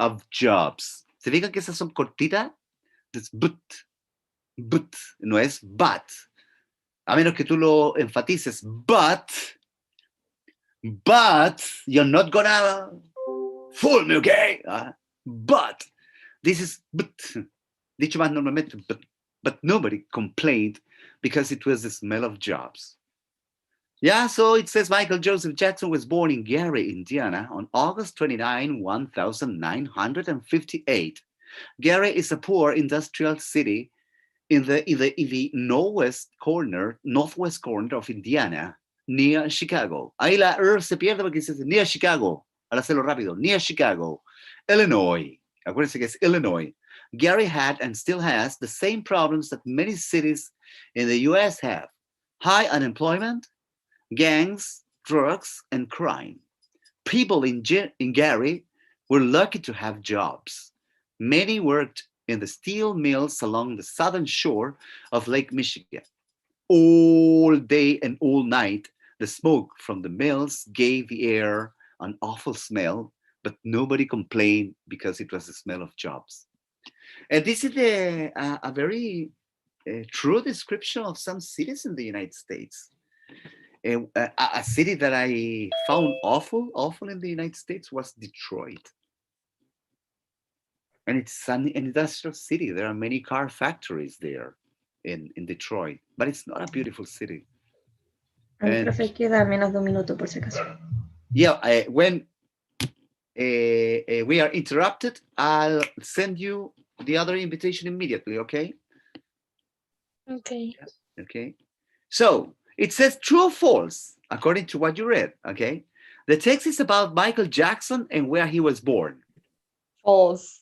Speaker 1: of jobs. ¿Se fijan que esas son cortitas? Es but, no es but. A menos que tú lo enfatices, but you're not gonna fool me, okay? But this is but. Dicho más normalmente, but nobody complained because it was the smell of jobs. Yeah, so it says Michael Joseph Jackson was born in Gary, Indiana on August 29, 1958. Gary is a poor industrial city in the northwest corner of Indiana, near Chicago. Ahí la se pierde porque dice near Chicago. Para hacerlo rápido, near Chicago, Illinois. Acuérdense que es Illinois. Gary had and still has the same problems that many cities in the US have. High unemployment, gangs, drugs, and crime. People in Gary were lucky to have jobs. Many worked in the steel mills along the southern shore of Lake Michigan. All day and all night, the smoke from the mills gave the air an awful smell, but nobody complained because it was the smell of jobs. And this is a very true description of some cities in the United States. A city that I found awful in the United States was Detroit. And it's an industrial city. There are many car factories there in Detroit, but it's not a beautiful city.
Speaker 6: El profe queda menos de un minuto por si acaso.
Speaker 1: Yeah, when we are interrupted, I'll send you the other invitation immediately, okay?
Speaker 4: Okay.
Speaker 1: Okay. So it says true or false, according to what you read, okay? The text is about Michael Jackson and where he was born.
Speaker 3: false.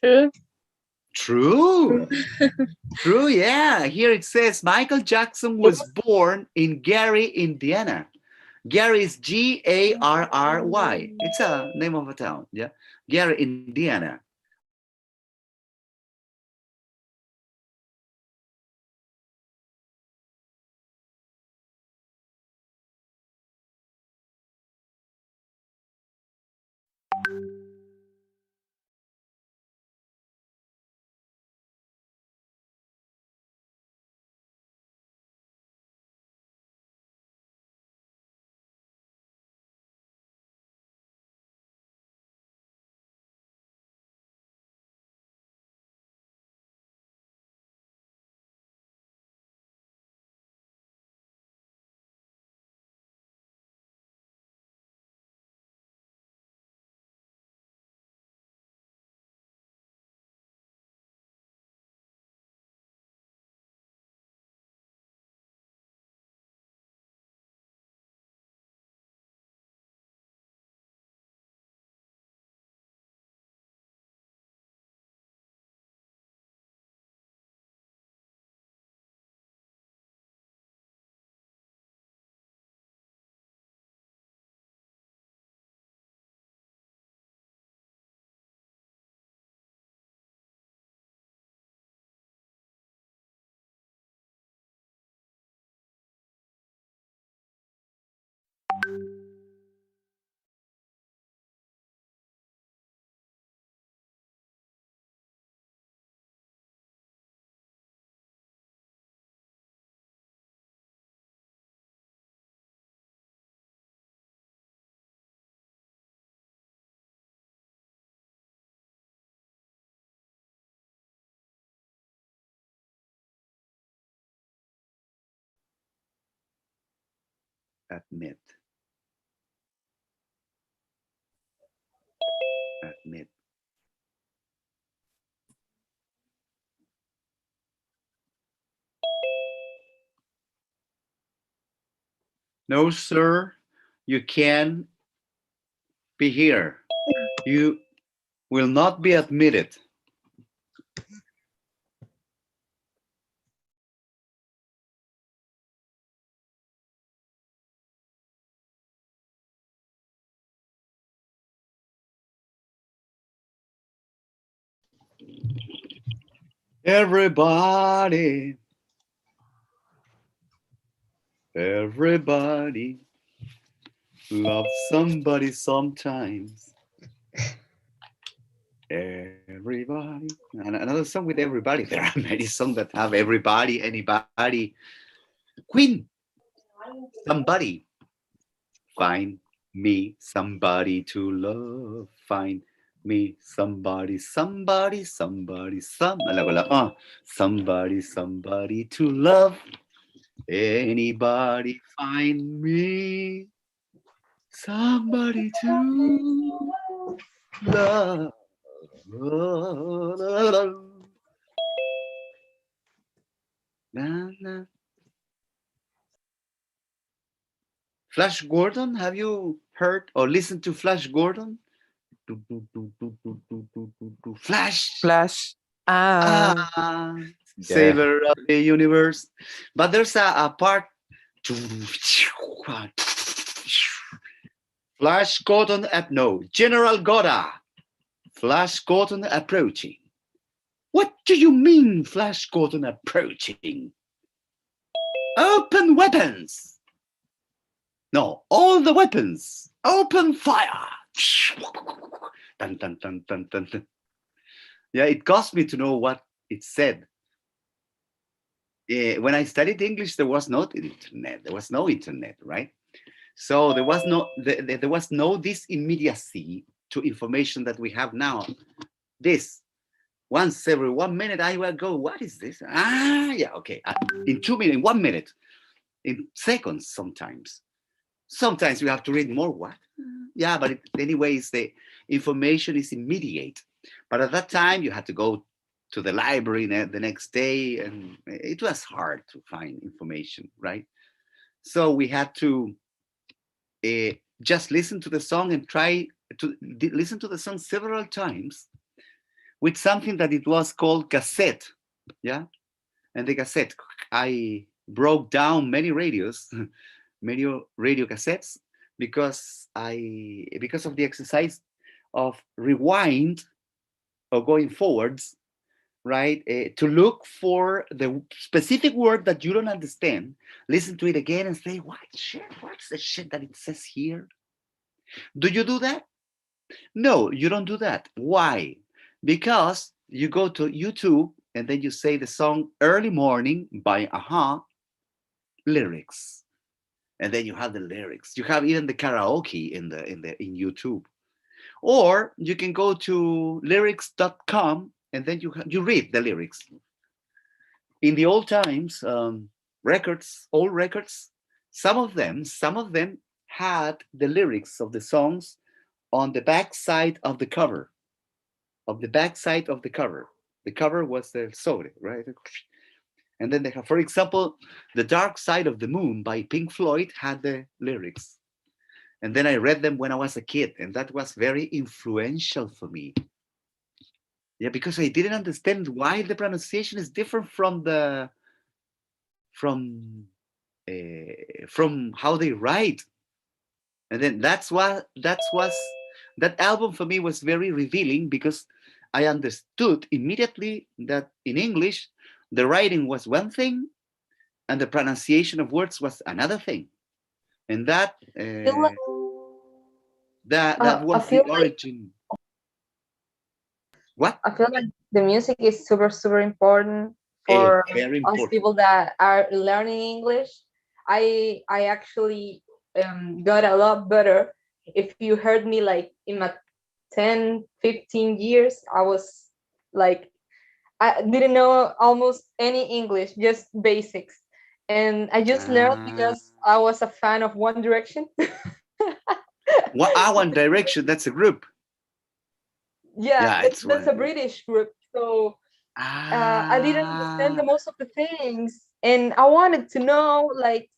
Speaker 4: True.
Speaker 1: True. True, yeah. Here it says Michael Jackson was born in Gary, Indiana. Gary is Garry. It's a name of a town, yeah. Gary, Indiana. Admit. Admit. No, sir, you can be here. You will not be admitted. Everybody, everybody loves somebody sometimes. Everybody. And another song with everybody. There are many songs that have everybody, anybody. Queen, somebody. Find me somebody to love. Find me somebody, somebody, somebody, somebody, somebody to love. Anybody find me somebody to love. Na, na. Flash Gordon, have you heard or listened to Flash Gordon? Flash,
Speaker 5: Flash. Ah.
Speaker 1: savior of the universe. But there's a part. Flash Gordon at no. General Goda. Flash Gordon approaching. What do you mean, Flash Gordon approaching? Open weapons. No, all the weapons. Open fire. Dun, dun, dun, dun, dun, dun. Yeah, it cost me to know what it said. When I studied English, there was no internet. There was no internet, right? So there was no this immediacy to information that we have now. This once every 1 minute, I will go. What is this? Yeah, okay. In 2 minutes, 1 minute, in seconds sometimes. Sometimes we have to read more. What? Yeah, but anyways, the information is immediate. But at that time, you had to go to the library the next day, and it was hard to find information, right? So we had to just listen to the song and try to listen to the song several times with something that it was called cassette, yeah? And the cassette, I broke down many radios, many radio cassettes, because of the exercise of rewind or going forwards, right? To look for the specific word that you don't understand, listen to it again and say, what shit? What's the shit that it says here? Do you do that? No, you don't do that. Why? Because you go to YouTube and then you say the song Early Morning by Aha, lyrics. And then you have the lyrics. You have even the karaoke in YouTube. Or you can go to lyrics.com and then you read the lyrics. In the old times, old records, some of them had the lyrics of the songs on the back side of the cover. The cover was the sobre, right? And then they have, for example, The Dark Side of the Moon by Pink Floyd had the lyrics. And then I read them when I was a kid, and that was very influential for me. Yeah, because I didn't understand why the pronunciation is different from how they write. And then that album for me was very revealing, because I understood immediately that in English, the writing was one thing and the pronunciation of words was another thing. And that was the origin. What?
Speaker 3: I feel like the music is super, super important for
Speaker 1: very important.
Speaker 3: us people that are learning English. I actually got a lot better. If you heard me like in my 10, 15 years, I was like, I didn't know almost any English, just basics. And I just learned because I was a fan of One Direction.
Speaker 1: One Direction, that's a group.
Speaker 3: Yeah,
Speaker 1: it's
Speaker 3: that's a British group. So I didn't understand the most of the things, and I wanted to know. Like,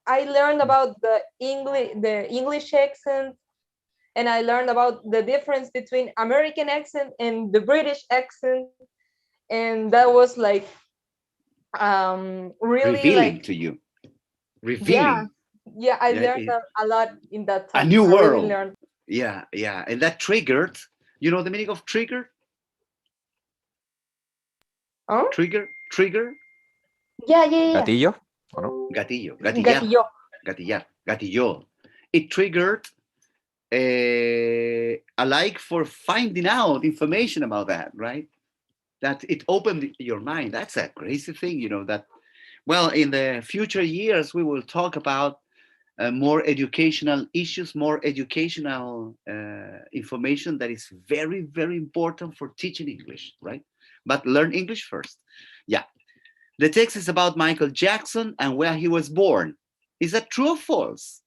Speaker 3: I learned about the English accent, and I learned about the difference between American accent and the British accent, and that was like really
Speaker 1: revealing
Speaker 3: like
Speaker 1: to you.
Speaker 3: yeah,
Speaker 1: Revealing.
Speaker 3: yeah. I
Speaker 1: Yeah,
Speaker 3: learned a lot in that
Speaker 1: a
Speaker 3: time.
Speaker 1: new
Speaker 3: I really
Speaker 1: world.
Speaker 3: learned.
Speaker 1: Yeah. And that triggered, you know the meaning of trigger?
Speaker 3: Oh,
Speaker 1: Trigger?
Speaker 3: yeah.
Speaker 5: ¿Gatillo? ¿O no?
Speaker 1: Gatillo.
Speaker 3: Gatillo.
Speaker 1: Gatillar. It triggered a like for finding out information about that, right? That it opened your mind. That's a crazy thing, you know, that, well, in the future years, we will talk about more educational issues, more educational information that is very, very important for teaching English, right? But learn English first. Yeah. The text is about Michael Jackson and where he was born. Is that true or false?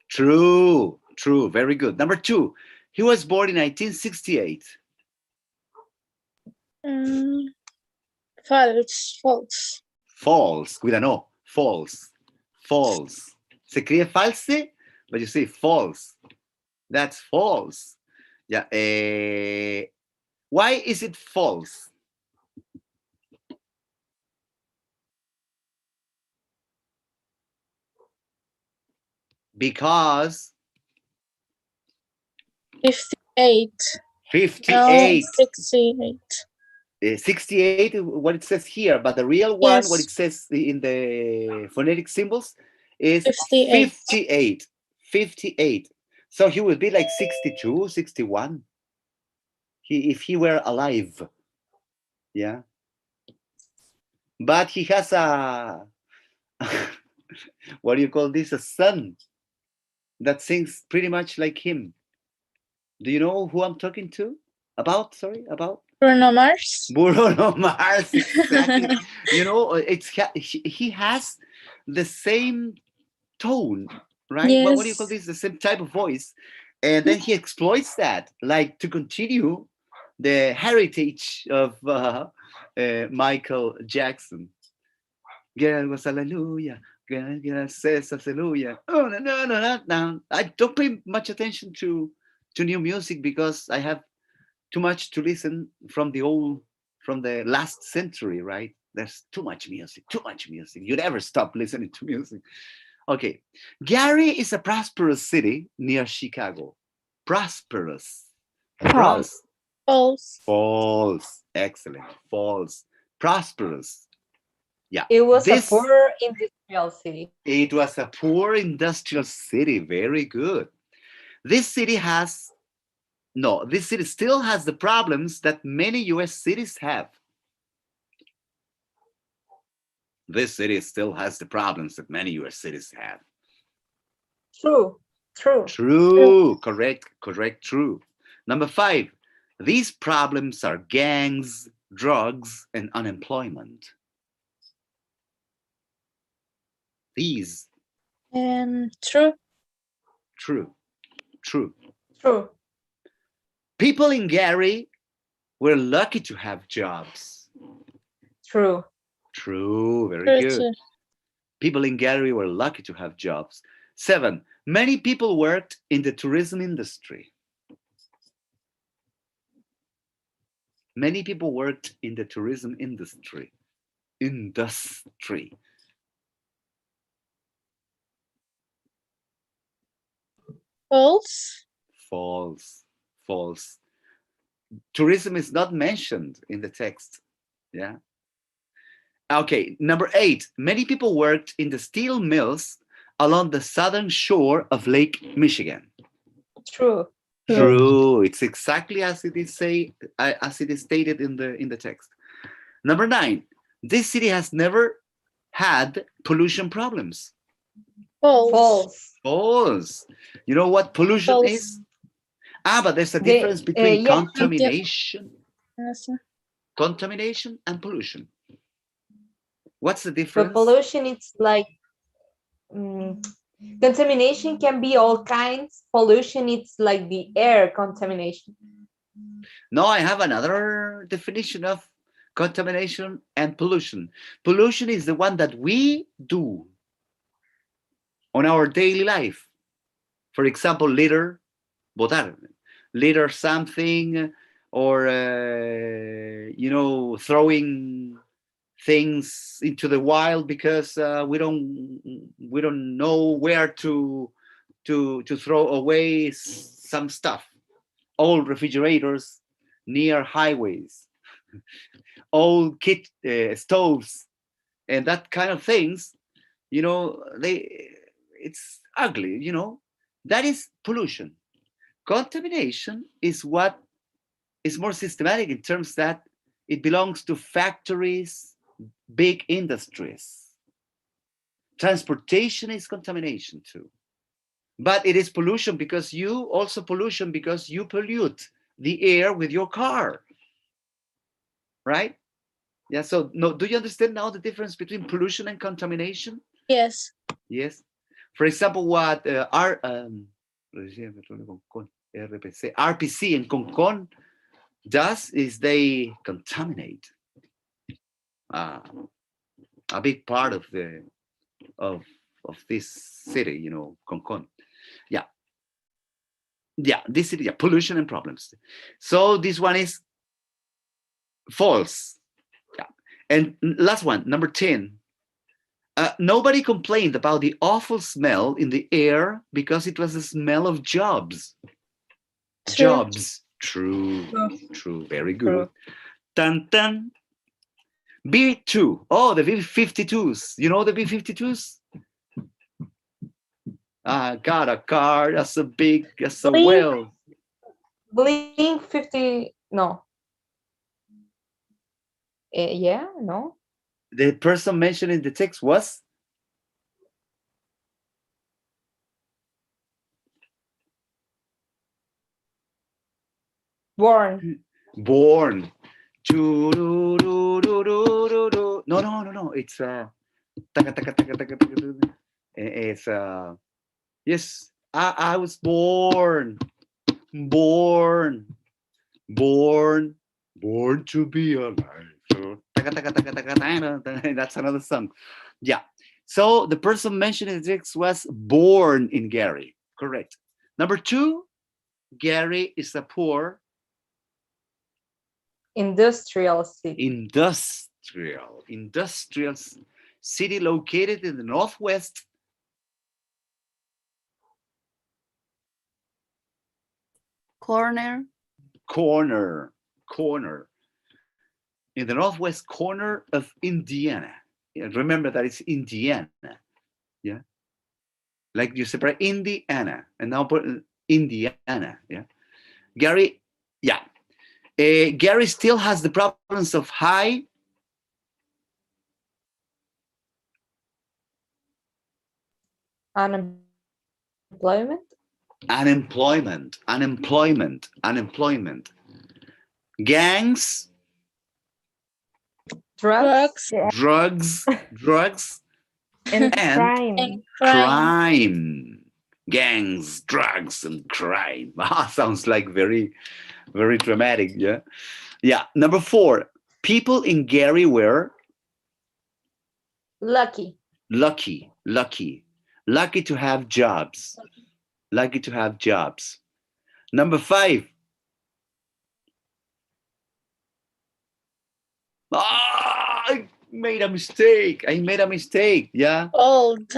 Speaker 4: True.
Speaker 1: True. Very good. Number 2, he was born in 1968.
Speaker 4: False.
Speaker 1: False. With an O. False. Se escribe false, but you say false. That's false. Yeah. Why is it false? Because
Speaker 4: 58.
Speaker 1: 58.
Speaker 4: 68.
Speaker 1: 68, what it says here, but the real one,
Speaker 4: Yes.
Speaker 1: what it says in the phonetic symbols, is
Speaker 4: 58.
Speaker 1: 58. 58. So he would be like 62, 61. If he were alive. Yeah. But he has a, what do you call this? A son that sings pretty much like him. Do you know who I'm talking to? About?
Speaker 4: Bruno Mars.
Speaker 1: Bruno Mars, exactly. You know, he has the same tone, right?
Speaker 4: Yes.
Speaker 1: What do you call this? The same type of voice, and then he exploits that, like, to continue the heritage of Michael Jackson. Girl was hallelujah. Girl says hallelujah. Oh no. I don't pay much attention to new music because I have too much to listen from the last century, right? There's too much music. You never stop listening to music. Okay. Gary is a prosperous city near Chicago. Prosperous.
Speaker 6: False.
Speaker 1: False. Excellent. False. Prosperous. Yeah.
Speaker 3: It was a poor industrial city.
Speaker 1: It was a poor industrial city. Very good. This city still has the problems that many US cities have. This city still has the problems that many US cities have.
Speaker 3: True.
Speaker 1: Correct, true. Number 5, these problems are gangs, drugs, and unemployment. These.
Speaker 4: True.
Speaker 1: People in Gary were lucky to have jobs.
Speaker 3: True.
Speaker 1: Very good. People in Gary were lucky to have jobs. 7, many people worked in the tourism industry. Many people worked in the tourism industry. False. Tourism is not mentioned in the text. Yeah. Okay, number 8, many people worked in the steel mills along the southern shore of Lake Michigan.
Speaker 3: True.
Speaker 1: It's exactly as it is stated in the text. Number 9, this city has never had pollution problems.
Speaker 3: False.
Speaker 1: You know what pollution is? But there's a difference between contamination and pollution. What's the
Speaker 3: But
Speaker 1: difference?
Speaker 3: pollution, it's like contamination can be all kinds. Pollution, it's like the air contamination.
Speaker 1: No, I have another definition of contamination and pollution. Pollution is the one that we do on our daily life. For example, litter, botar, litter something, or throwing things into the wild because we don't know where to throw away some stuff. Old refrigerators near highways, old stoves, and that kind of things. It's ugly. That is pollution. Contamination is what is more systematic in terms that it belongs to factories, big industries. Transportation is contamination too. But it is pollution because you pollute the air with your car. Right? Yeah. So no, do you understand now the difference between pollution and contamination?
Speaker 4: Yes.
Speaker 1: Yes. For example, what RPC and Concon does is they contaminate a big part of this city, Concon. Yeah. This city, pollution and problems. So this one is false. Yeah. And last one, number 10. Nobody complained about the awful smell in the air because it was the smell of jobs.
Speaker 4: True.
Speaker 1: Jobs. True. Very good. Dun, dun. B2. Oh, the B-52s. You know the B-52s? I got a car that's a whale.
Speaker 3: Blink 50, no. Yeah, no.
Speaker 1: The person mentioned in the text was?
Speaker 3: Born.
Speaker 1: Born. No. It's it's yes. I was born to be alive. So that's another song. Yeah. So the person mentioned in the text was born in Gary. Correct. Number 2, Gary is a poor
Speaker 3: Industrial city.
Speaker 1: Industrial city located in the northwest
Speaker 2: Corner.
Speaker 1: In the northwest corner of Indiana. Remember that it's Indiana. Yeah. Like you separate Indiana and now put Indiana. Yeah. Gary, yeah. Gary still has the problems of high
Speaker 3: unemployment.
Speaker 1: Gangs,
Speaker 3: Drugs.
Speaker 1: drugs,
Speaker 3: And
Speaker 1: and crime. Gangs, drugs, and crime. Sounds like very, very dramatic. Yeah. Yeah. Number 4, people in Gary were
Speaker 3: Lucky.
Speaker 1: lucky to have jobs. Number 5. I made a mistake. Yeah.
Speaker 4: Old.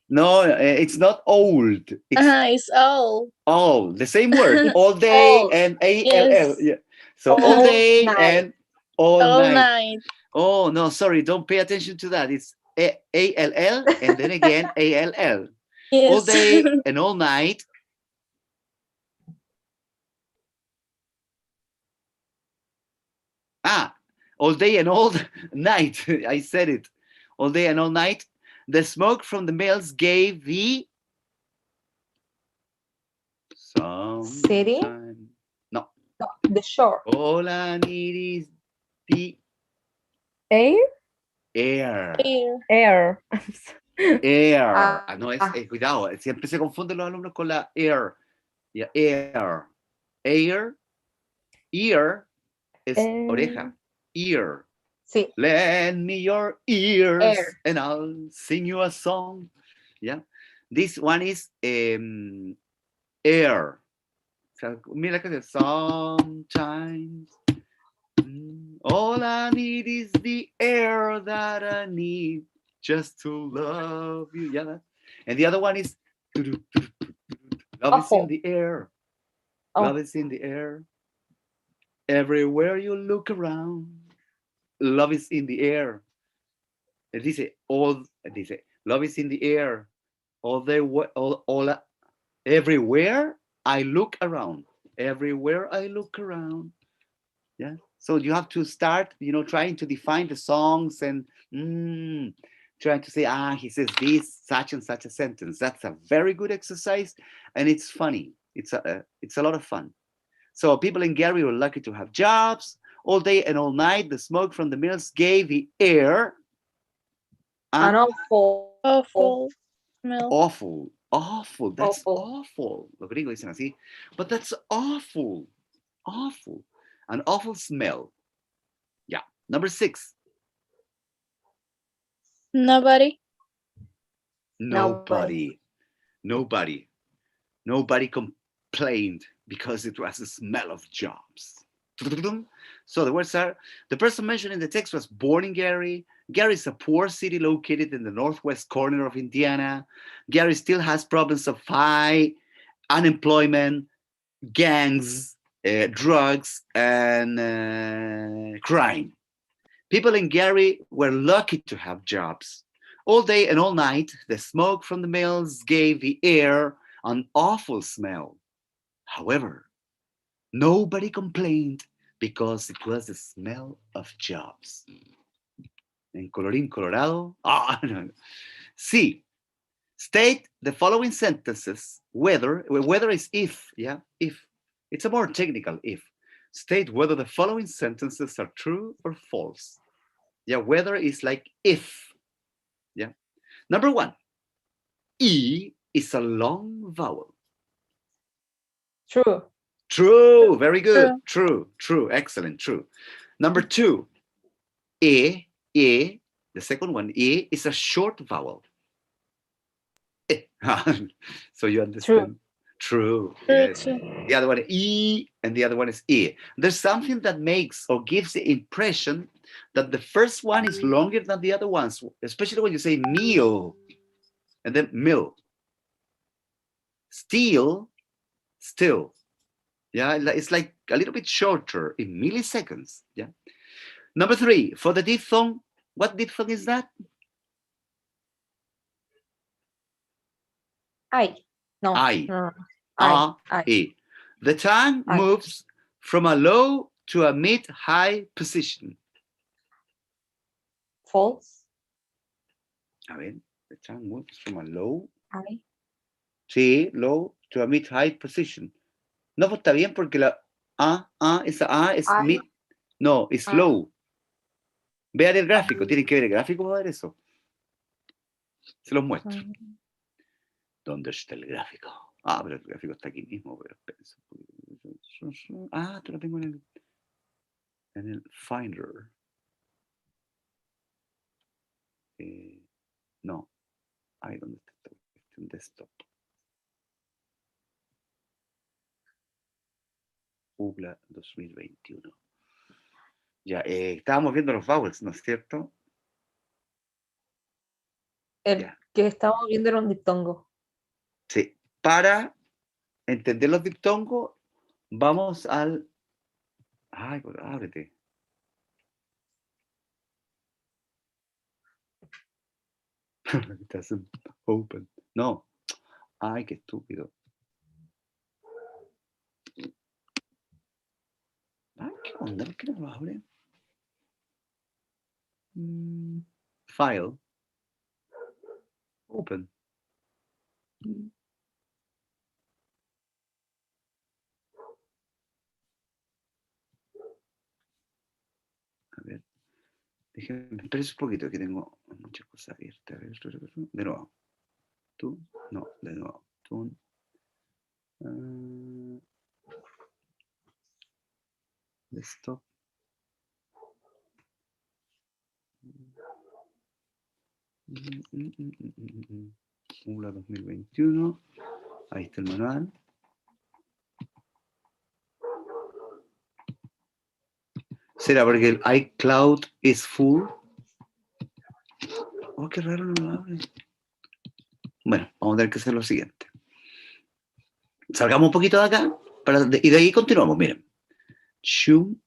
Speaker 1: No, it's not old.
Speaker 4: It's old.
Speaker 1: All the same word. All day
Speaker 3: Old.
Speaker 1: and ALL.
Speaker 4: Yes.
Speaker 1: Yeah. So all
Speaker 3: All
Speaker 1: day
Speaker 3: night.
Speaker 1: and all
Speaker 4: All
Speaker 1: night.
Speaker 4: night.
Speaker 1: Oh no, sorry. Don't pay attention to that. It's ALL and then again ALL.
Speaker 4: Yes.
Speaker 1: All day and all night. All day and all night. I said it. All day and all night. The smoke from the mills gave the
Speaker 3: City?
Speaker 1: No.
Speaker 3: The shore.
Speaker 1: All I need is the
Speaker 3: Air?
Speaker 1: Air.
Speaker 4: Air.
Speaker 1: Air.
Speaker 3: Ah,
Speaker 1: No, cuidado, siempre se confunden los alumnos con la air. Ya, air. Air. Ear es oreja. Ear.
Speaker 3: Sí,
Speaker 1: Lend me your ears
Speaker 3: Air.
Speaker 1: and I'll sing you a song. Yeah. This one is air. So, mira que sometimes all I need is the air that I need just to love you. Yeah. And the other one is love is in the air.
Speaker 3: Oh.
Speaker 1: Love is in the air. Everywhere you look around, love is in the air. Dice, love is in the air. Everywhere I look around. Everywhere I look around. Yeah. So you have to start, trying to define the songs and trying to say, he says this, such and such a sentence. That's a very good exercise, and it's funny. It's a lot of fun. So people in Gary were lucky to have jobs. All day and all night, the smoke from the mills gave the air
Speaker 3: An awful.
Speaker 4: Awful smell.
Speaker 1: awful. That's
Speaker 3: Awful.
Speaker 1: awful. Los gringos dicen así. But that's awful. An awful smell. Yeah. Number 6.
Speaker 4: Nobody.
Speaker 1: Nobody complained because it was a smell of jobs. So the words are, the person mentioned in the text was born in Gary. Gary is a poor city located in the northwest corner of Indiana. Gary still has problems of high unemployment, gangs, drugs, and crime. People in Gary were lucky to have jobs. All day and all night, the smoke from the mills gave the air an awful smell. However, nobody complained because it was the smell of jobs. En colorín colorado. No. C. State the following sentences. Whether is if, yeah? If. It's a more technical if. State whether the following sentences are true or false. Yeah, whether is like if. Yeah. Number 1. E is a long vowel.
Speaker 3: True.
Speaker 1: True. Very good. True. Excellent. True. Number 2. E, the second one, E is a short vowel. So you understand? True. Yes. The other one, E, and the other one is E. There's something that makes or gives the impression that the first one is longer than the other ones, especially when you say meal and then mill. Still. Yeah, it's like a little bit shorter in milliseconds. Yeah. Number 3, for the diphthong, what diphthong is that?
Speaker 3: I. No.
Speaker 1: I.
Speaker 3: No.
Speaker 1: I. The tongue moves from a low to a mid-high position.
Speaker 3: False.
Speaker 1: A ver, the tongue moves from a low.
Speaker 3: I.
Speaker 1: Sí, low to a mid-high position. No, pues está bien porque la esa A es mid. No, es low. Vean el gráfico, tienen que ver el gráfico para ver eso. Se los muestro. ¿Dónde está el gráfico? Pero el gráfico está aquí mismo. Pero te lo tengo en el Finder. No. ¿Dónde está? En desktop. UBLA 2021. Ya, estábamos viendo los vowels, ¿no es cierto?
Speaker 3: El que estábamos viendo era un diptongo.
Speaker 1: Sí. Para entender los diptongos, vamos al... ábrete. It doesn't open. No. Qué estúpido. ¿Qué onda? ¿Por qué no lo abre? File. Open. A ver. Déjenme, espérense un poquito, que tengo muchas cosas abiertas. A ver, de nuevo. Tú, no, de nuevo. Tú. Desktop. ULA 2021. Ahí está el manual. ¿Será porque el iCloud is full? Oh, qué raro, no lo abre. Bueno, vamos a tener que hacer lo siguiente. Salgamos un poquito de acá y de ahí continuamos. Miren. Shum.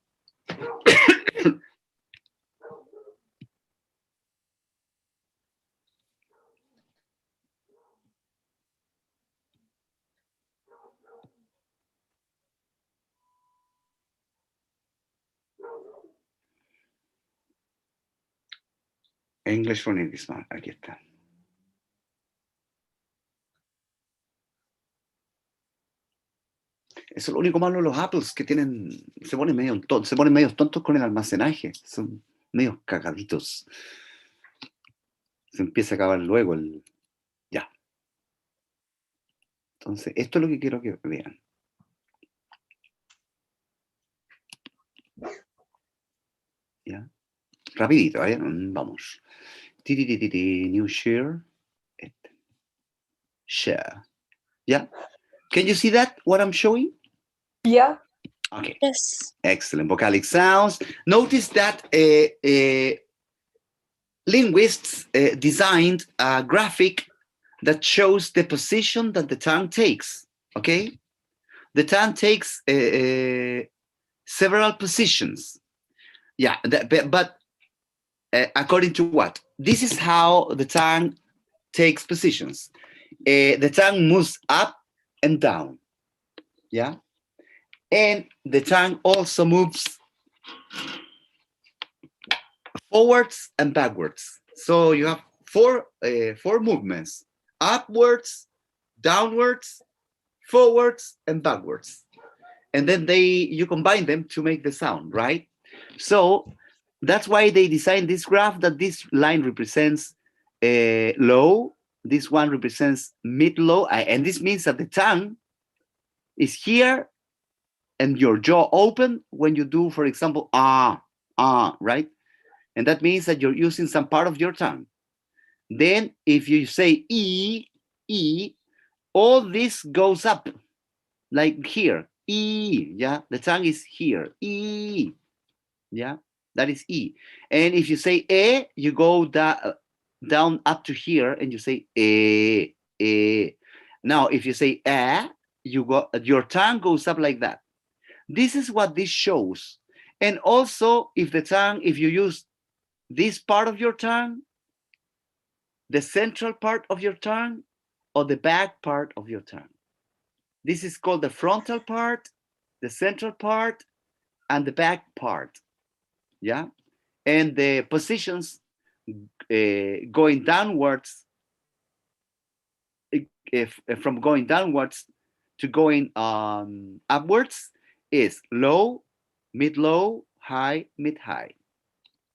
Speaker 1: English Fonetica. Aquí está. Eso es lo único malo de los Apples, que tienen, se ponen medio tontos con el almacenaje. Son medio cagaditos. Se empieza a acabar luego el... Ya. Entonces, esto es lo que quiero que vean. ¿Ya? Rapidito, ¿eh? Vamos. New share. Este. Share. ¿Ya? Can you see that, what I'm showing?
Speaker 3: Yeah.
Speaker 1: Okay.
Speaker 4: Yes.
Speaker 1: Excellent. Vocalic sounds. Notice that linguists designed a graphic that shows the position that the tongue takes. Okay? The tongue takes several positions. Yeah, but according to what? This is how the tongue takes positions. The tongue moves up and down. Yeah? And the tongue also moves forwards and backwards. So you have four movements: upwards, downwards, forwards, and backwards. And then you combine them to make the sound, right? So that's why they designed this graph, that this line represents low, this one represents mid-low, and this means that the tongue is here and your jaw open when you do, for example, right? And that means that you're using some part of your tongue. Then if you say E, all this goes up, like here, E, yeah? The tongue is here, E, yeah? That is E. And if you say you go down up to here and you say E. Now, if you say your tongue goes up like that. This is what this shows. And also, if you use this part of your tongue, the central part of your tongue, or the back part of your tongue. This is called the frontal part, the central part, and the back part. Yeah? And the positions going downwards, from going downwards to going upwards is low, mid-low, high, mid-high.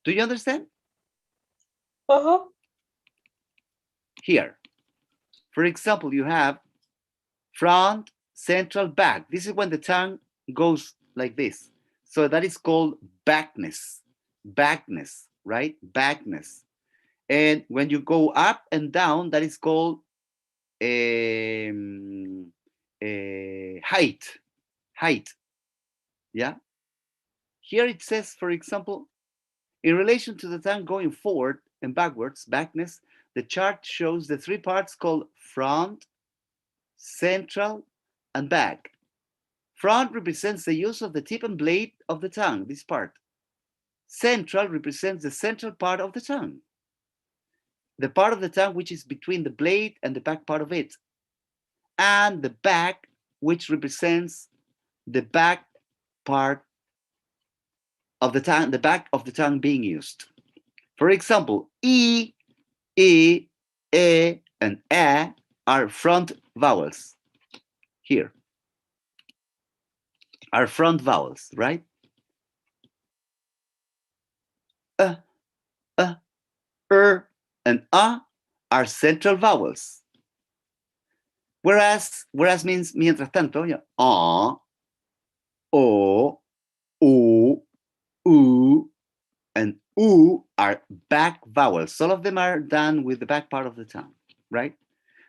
Speaker 1: Do you understand?
Speaker 3: Uh-huh.
Speaker 1: Here, for example, you have front, central, back. This is when the tongue goes like this. So that is called backness, right? Backness. And when you go up and down, that is called height. Yeah. Here it says, for example, in relation to the tongue going forward and backwards, backness, the chart shows the three parts called front, central, and back. Front represents the use of the tip and blade of the tongue, this part. Central represents the central part of the tongue, the part of the tongue which is between the blade and the back part of it. And the back, which represents the back part of the tongue, the back of the tongue being used. For example, E, and A are front vowels. Here are front vowels, right? and a are central vowels. Whereas means mientras tanto, yeah, a, o, u, and u are back vowels. All of them are done with the back part of the tongue, right?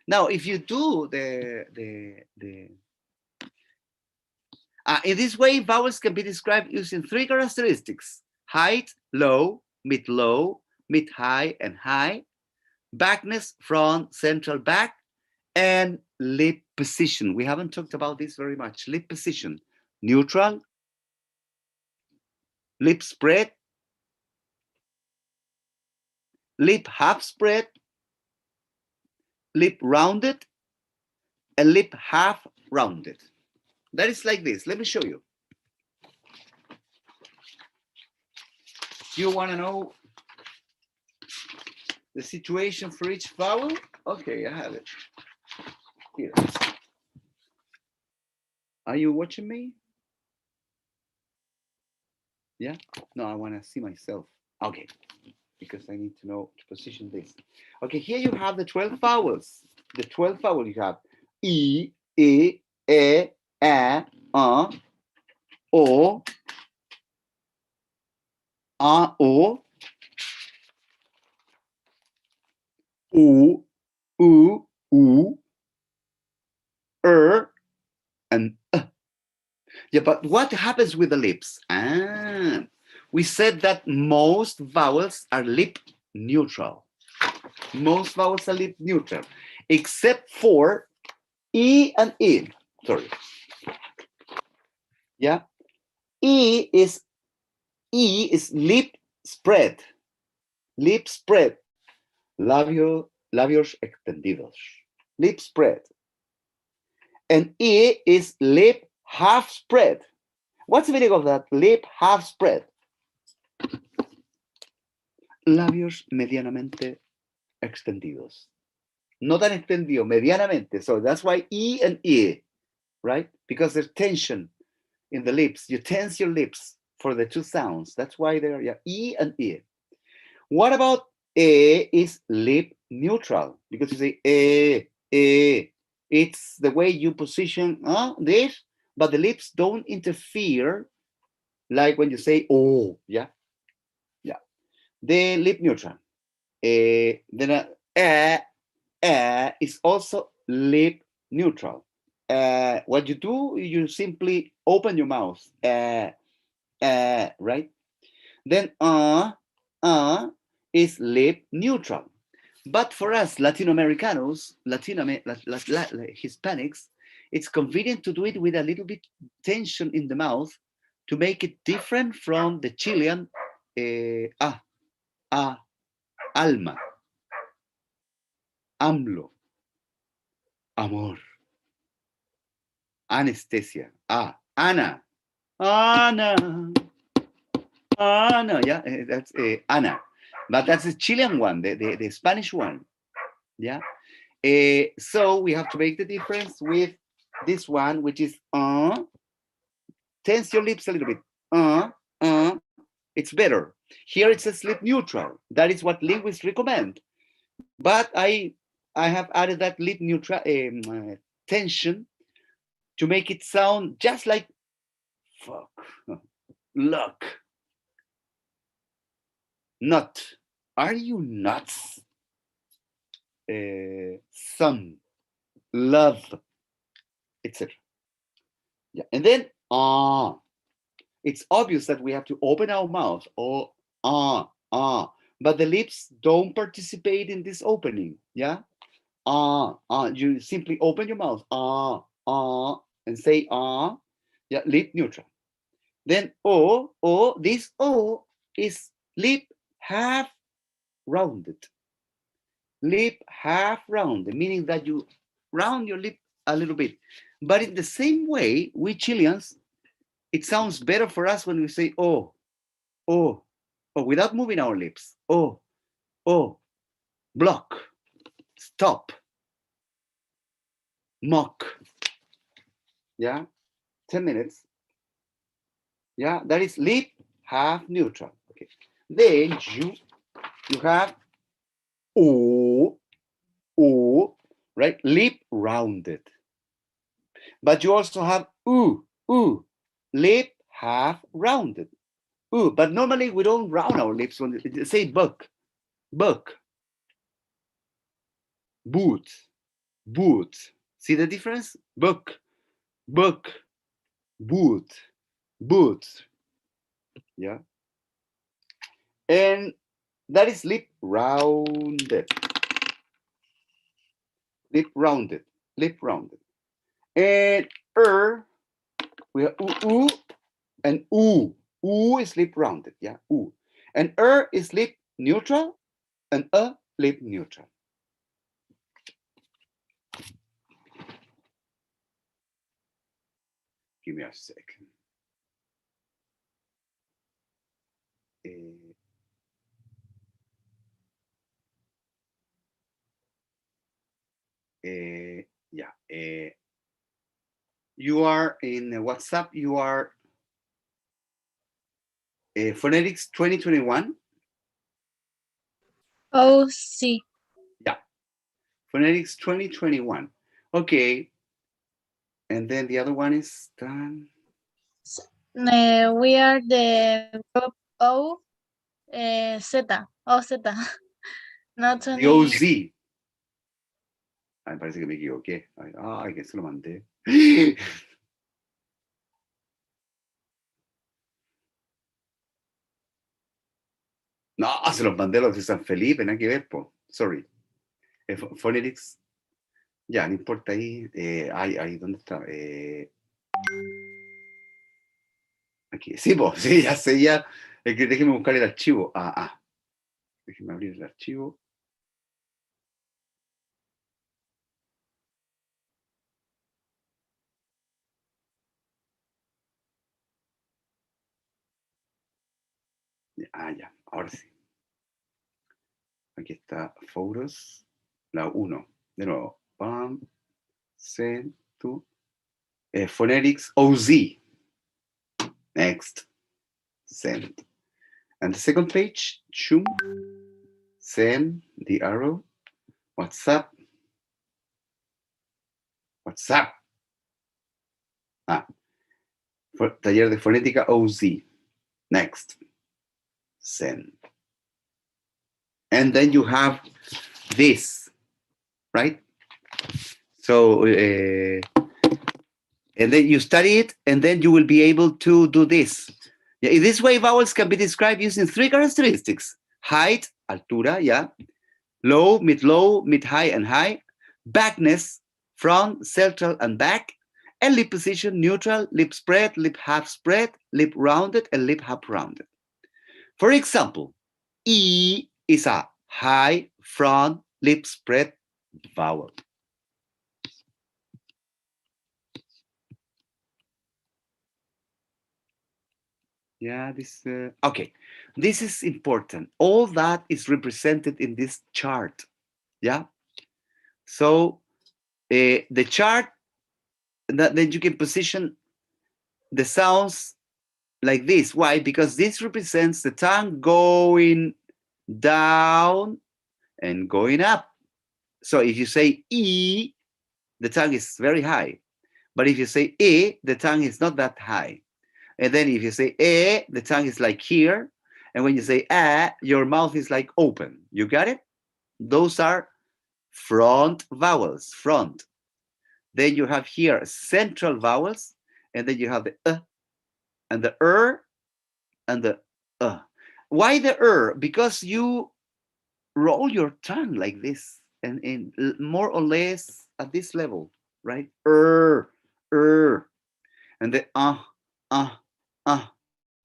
Speaker 1: Now, if you do in this way, vowels can be described using three characteristics: height, low, mid-high, and high, backness, front, central, back, and lip position. We haven't talked about this very much. Lip position, neutral, lip spread, lip half spread, lip rounded, and lip half rounded. That is like this. Let me show you. Do you want to know the situation for each vowel? Okay, I have it here. Are you watching me? Yeah? No, I want to see myself. Okay, because I need to know to position this. Okay, here you have the 12 vowels. The 12 vowels you have E, E, A, O, A, O, U, U, and yeah, but what happens with the lips? We said that most vowels are lip neutral. Most vowels are lip neutral, except for E and E. Sorry. Yeah. E is lip spread. Lip spread. Labios extendidos. Lip spread. And E is lip half spread. What's the meaning of that? Lip half spread. Labios medianamente extendidos. No tan extendido, medianamente. So that's why E and E, right? Because there's tension in the lips. You tense your lips for the two sounds. That's why they're E and E. What about E is lip neutral? Because you say E. It's the way you position this, but the lips don't interfere like when you say O, yeah? Yeah. The lip neutral. Then is also lip neutral. What you do, you simply open your mouth, right? Then is lip neutral. But for us Latin Americanos, Hispanics, it's convenient to do it with a little bit tension in the mouth to make it different from the Chilean alma, AMLO, amor, anestesia, Ana, yeah, that's Ana. But that's the Chilean one, the Spanish one, yeah? So we have to make the difference with this one, which is tense your lips a little bit. It's better. Here it says lip neutral. That is what linguists recommend. But I have added that lip neutral tension to make it sound just like fuck, look, nut. Are you nuts? Some, love, etc. Yeah, and then it's obvious that we have to open our mouth. But the lips don't participate in this opening. Yeah, you simply open your mouth. And say yeah, lip neutral. Then this O is lip half rounded. Lip half rounded, meaning that you round your lip a little bit. But in the same way, we Chileans, it sounds better for us when we say without moving our lips. Block, stop, mock. Yeah, 10 minutes. Yeah, that is lip half neutral. Okay. Then you have O, O, right? Lip rounded. But you also have U, lip half rounded. U, but normally we don't round our lips when they say book, book, boot, boot. See the difference? Book, book, boot, boot. Yeah. And that is lip rounded. Lip rounded, lip rounded. And we have oo and oo. Oo is lip rounded, yeah, oo. And is lip neutral and lip neutral. Give me a second. Yeah. You are in WhatsApp. You are Phonetics 2021.
Speaker 4: Oh, sí.
Speaker 1: Yeah. Phonetics 2021. Okay. And then the other one is done.
Speaker 4: We are the group O, Z. O, Z. Not
Speaker 1: The
Speaker 4: only.
Speaker 1: OZ. Ay, parece que me equivoqué. Ay, que se lo mandé. No, se los mandé a los de San Felipe, nada que ver, po. Sorry. Phonetics. Ya, no importa ahí. Ahí, ¿dónde está? Aquí. Sí, pues, sí, ya sé, ya. Déjeme buscar el archivo. Déjeme abrir el archivo. Ya, ahora sí. Aquí está Photos, la 1. De nuevo. Send to Phonetics OZ. Next. Send. And the second page, choom. Send the arrow. WhatsApp. WhatsApp. Taller de Fonética OZ. Next. Send. And then you have this, right? So, and then you study it, and then you will be able to do this. Yeah, in this way, vowels can be described using 3 characteristics: height, altura, yeah, low, mid-high, and high, backness, front, central, and back, and lip position, neutral, lip spread, lip half spread, lip rounded, and lip half rounded. For example, E is a high front lip spread vowel. Yeah, okay. This is important. All that is represented in this chart. Yeah. So the chart, then you can position the sounds like this. Why? Because this represents the tongue going down and going up. So if you say E, the tongue is very high. But if you say E, the tongue is not that high. And then if you say the tongue is like here. And when you say your mouth is like open. You got it? Those are front vowels, front. Then you have here central vowels. And then you have the and the and the Why the Because you roll your tongue like this and more or less at this level, right? And the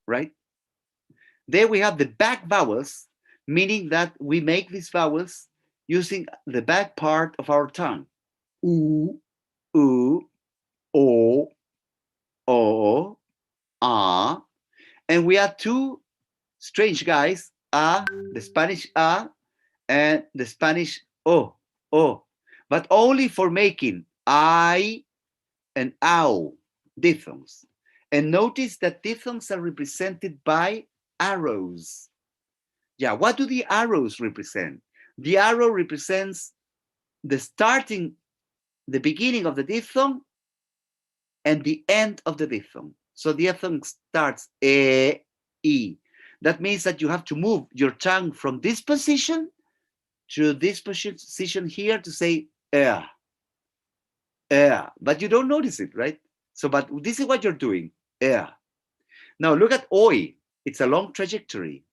Speaker 1: right? There we have the back vowels, meaning that we make these vowels using the back part of our tongue. Oo, o, ah. And we have two strange guys, the Spanish and the Spanish o. But only for making I and ow diphthongs. And notice that diphthongs are represented by arrows. Yeah, what do the arrows represent? The arrow represents the beginning of the diphthong and the end of the diphthong. So the diphthong starts E. That means that you have to move your tongue from this position to this position here to say but you don't notice it, right? So, but this is what you're doing, Now look at oi. It's a long trajectory.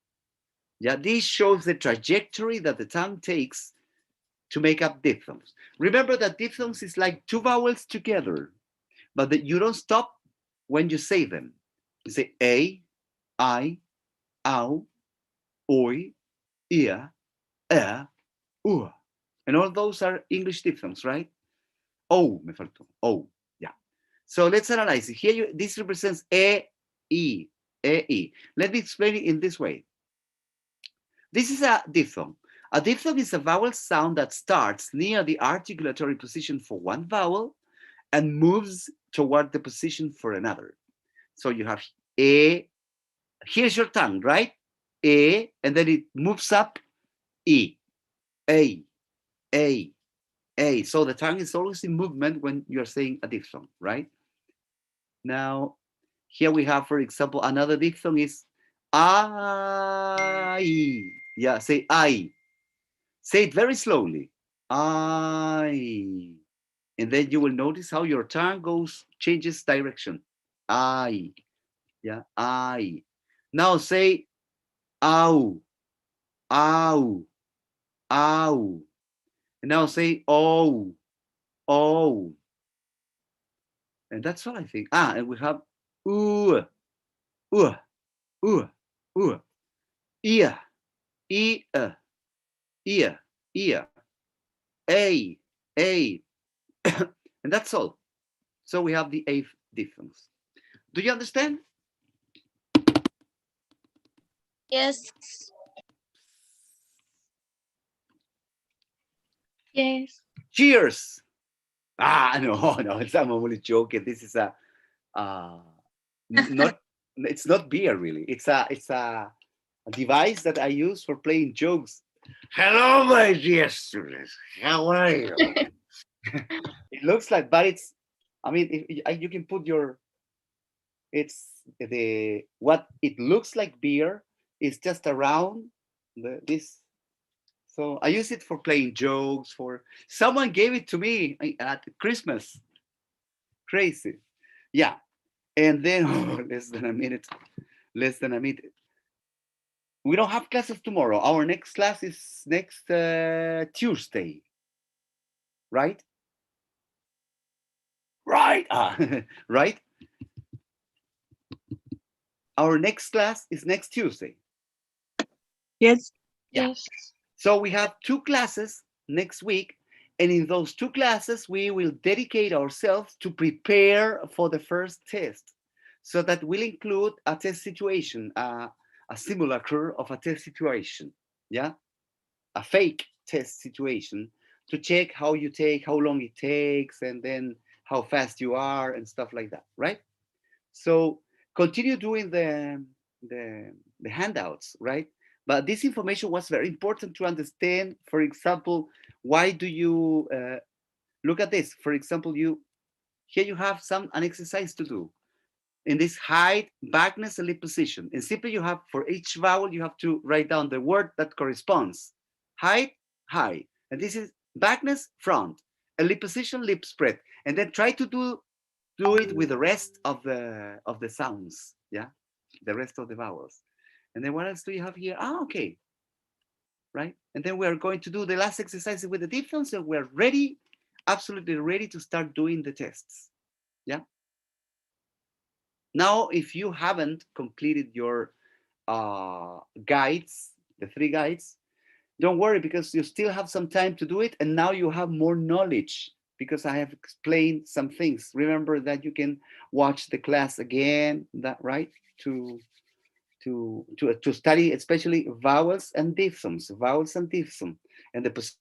Speaker 1: Yeah, this shows the trajectory that the tongue takes to make up diphthongs. Remember that diphthongs is like two vowels together, but that you don't stop when you say them. You say a, I, ow, oi, ia, u. And all those are English diphthongs, right? Oh, me faltó. Oh, yeah. So let's analyze it. Here, this represents E. Let me explain it in this way. This is a diphthong. A diphthong is a vowel sound that starts near the articulatory position for one vowel and moves toward the position for another. So you have E. Here's your tongue, right? E, and then it moves up E. A. So the tongue is always in movement when you're saying a diphthong, right? Now, here we have, for example, another diphthong is I. Yeah, say I. Say it very slowly. I. And then you will notice how your tongue changes direction. I. Yeah, I. Now say ow. Ow. Ow. And now say oh. Oh. And that's all I think. And we have ooh. Ooh. Ooh. Ooh. Ear. Ear. Ear. Ear. A. A. And that's all. So we have the 8 diphthongs. Do you understand?
Speaker 4: Yes. Yes.
Speaker 1: Cheers. No, I'm only joking. This is a not it's not beer really. It's a device that I use for playing jokes. Hello, my dear students. How are you? It looks like, but it's. I mean, if you can put your. It's what it looks like beer is just around this. So I use it for playing jokes. For someone gave it to me at Christmas. Crazy, yeah. And then less than a minute. Less than a minute. We don't have classes tomorrow. Our next class is next Tuesday, right? Right, right. Our next class is next Tuesday.
Speaker 5: Yes.
Speaker 1: Yeah.
Speaker 4: Yes.
Speaker 1: So we have 2 classes next week, and in those 2 classes, we will dedicate ourselves to prepare for the first test. So that will include a test situation, a simulacre of a test situation, yeah, a fake test situation to check how you take, how long it takes, and then how fast you are and stuff like that, right? So continue doing the handouts, right? But this information was very important to understand. For example, why do you look at this? For example, here you have an exercise to do in this height, backness, and lip position. And simply you have, for each vowel, you have to write down the word that corresponds. Height, high. And this is backness, front. And lip position, lip spread. And then try to do it with the rest of the sounds, yeah, the rest of the vowels. And then what else do you have here? Okay, right. And then we're going to do the last exercise with the diphthongs, and we're ready, absolutely ready to start doing the tests. Yeah. Now, if you haven't completed your guides, the 3 guides, don't worry, because you still have some time to do it, and now you have more knowledge because I have explained some things. Remember that you can watch the class again, that right, to study especially vowels and diphthongs, and the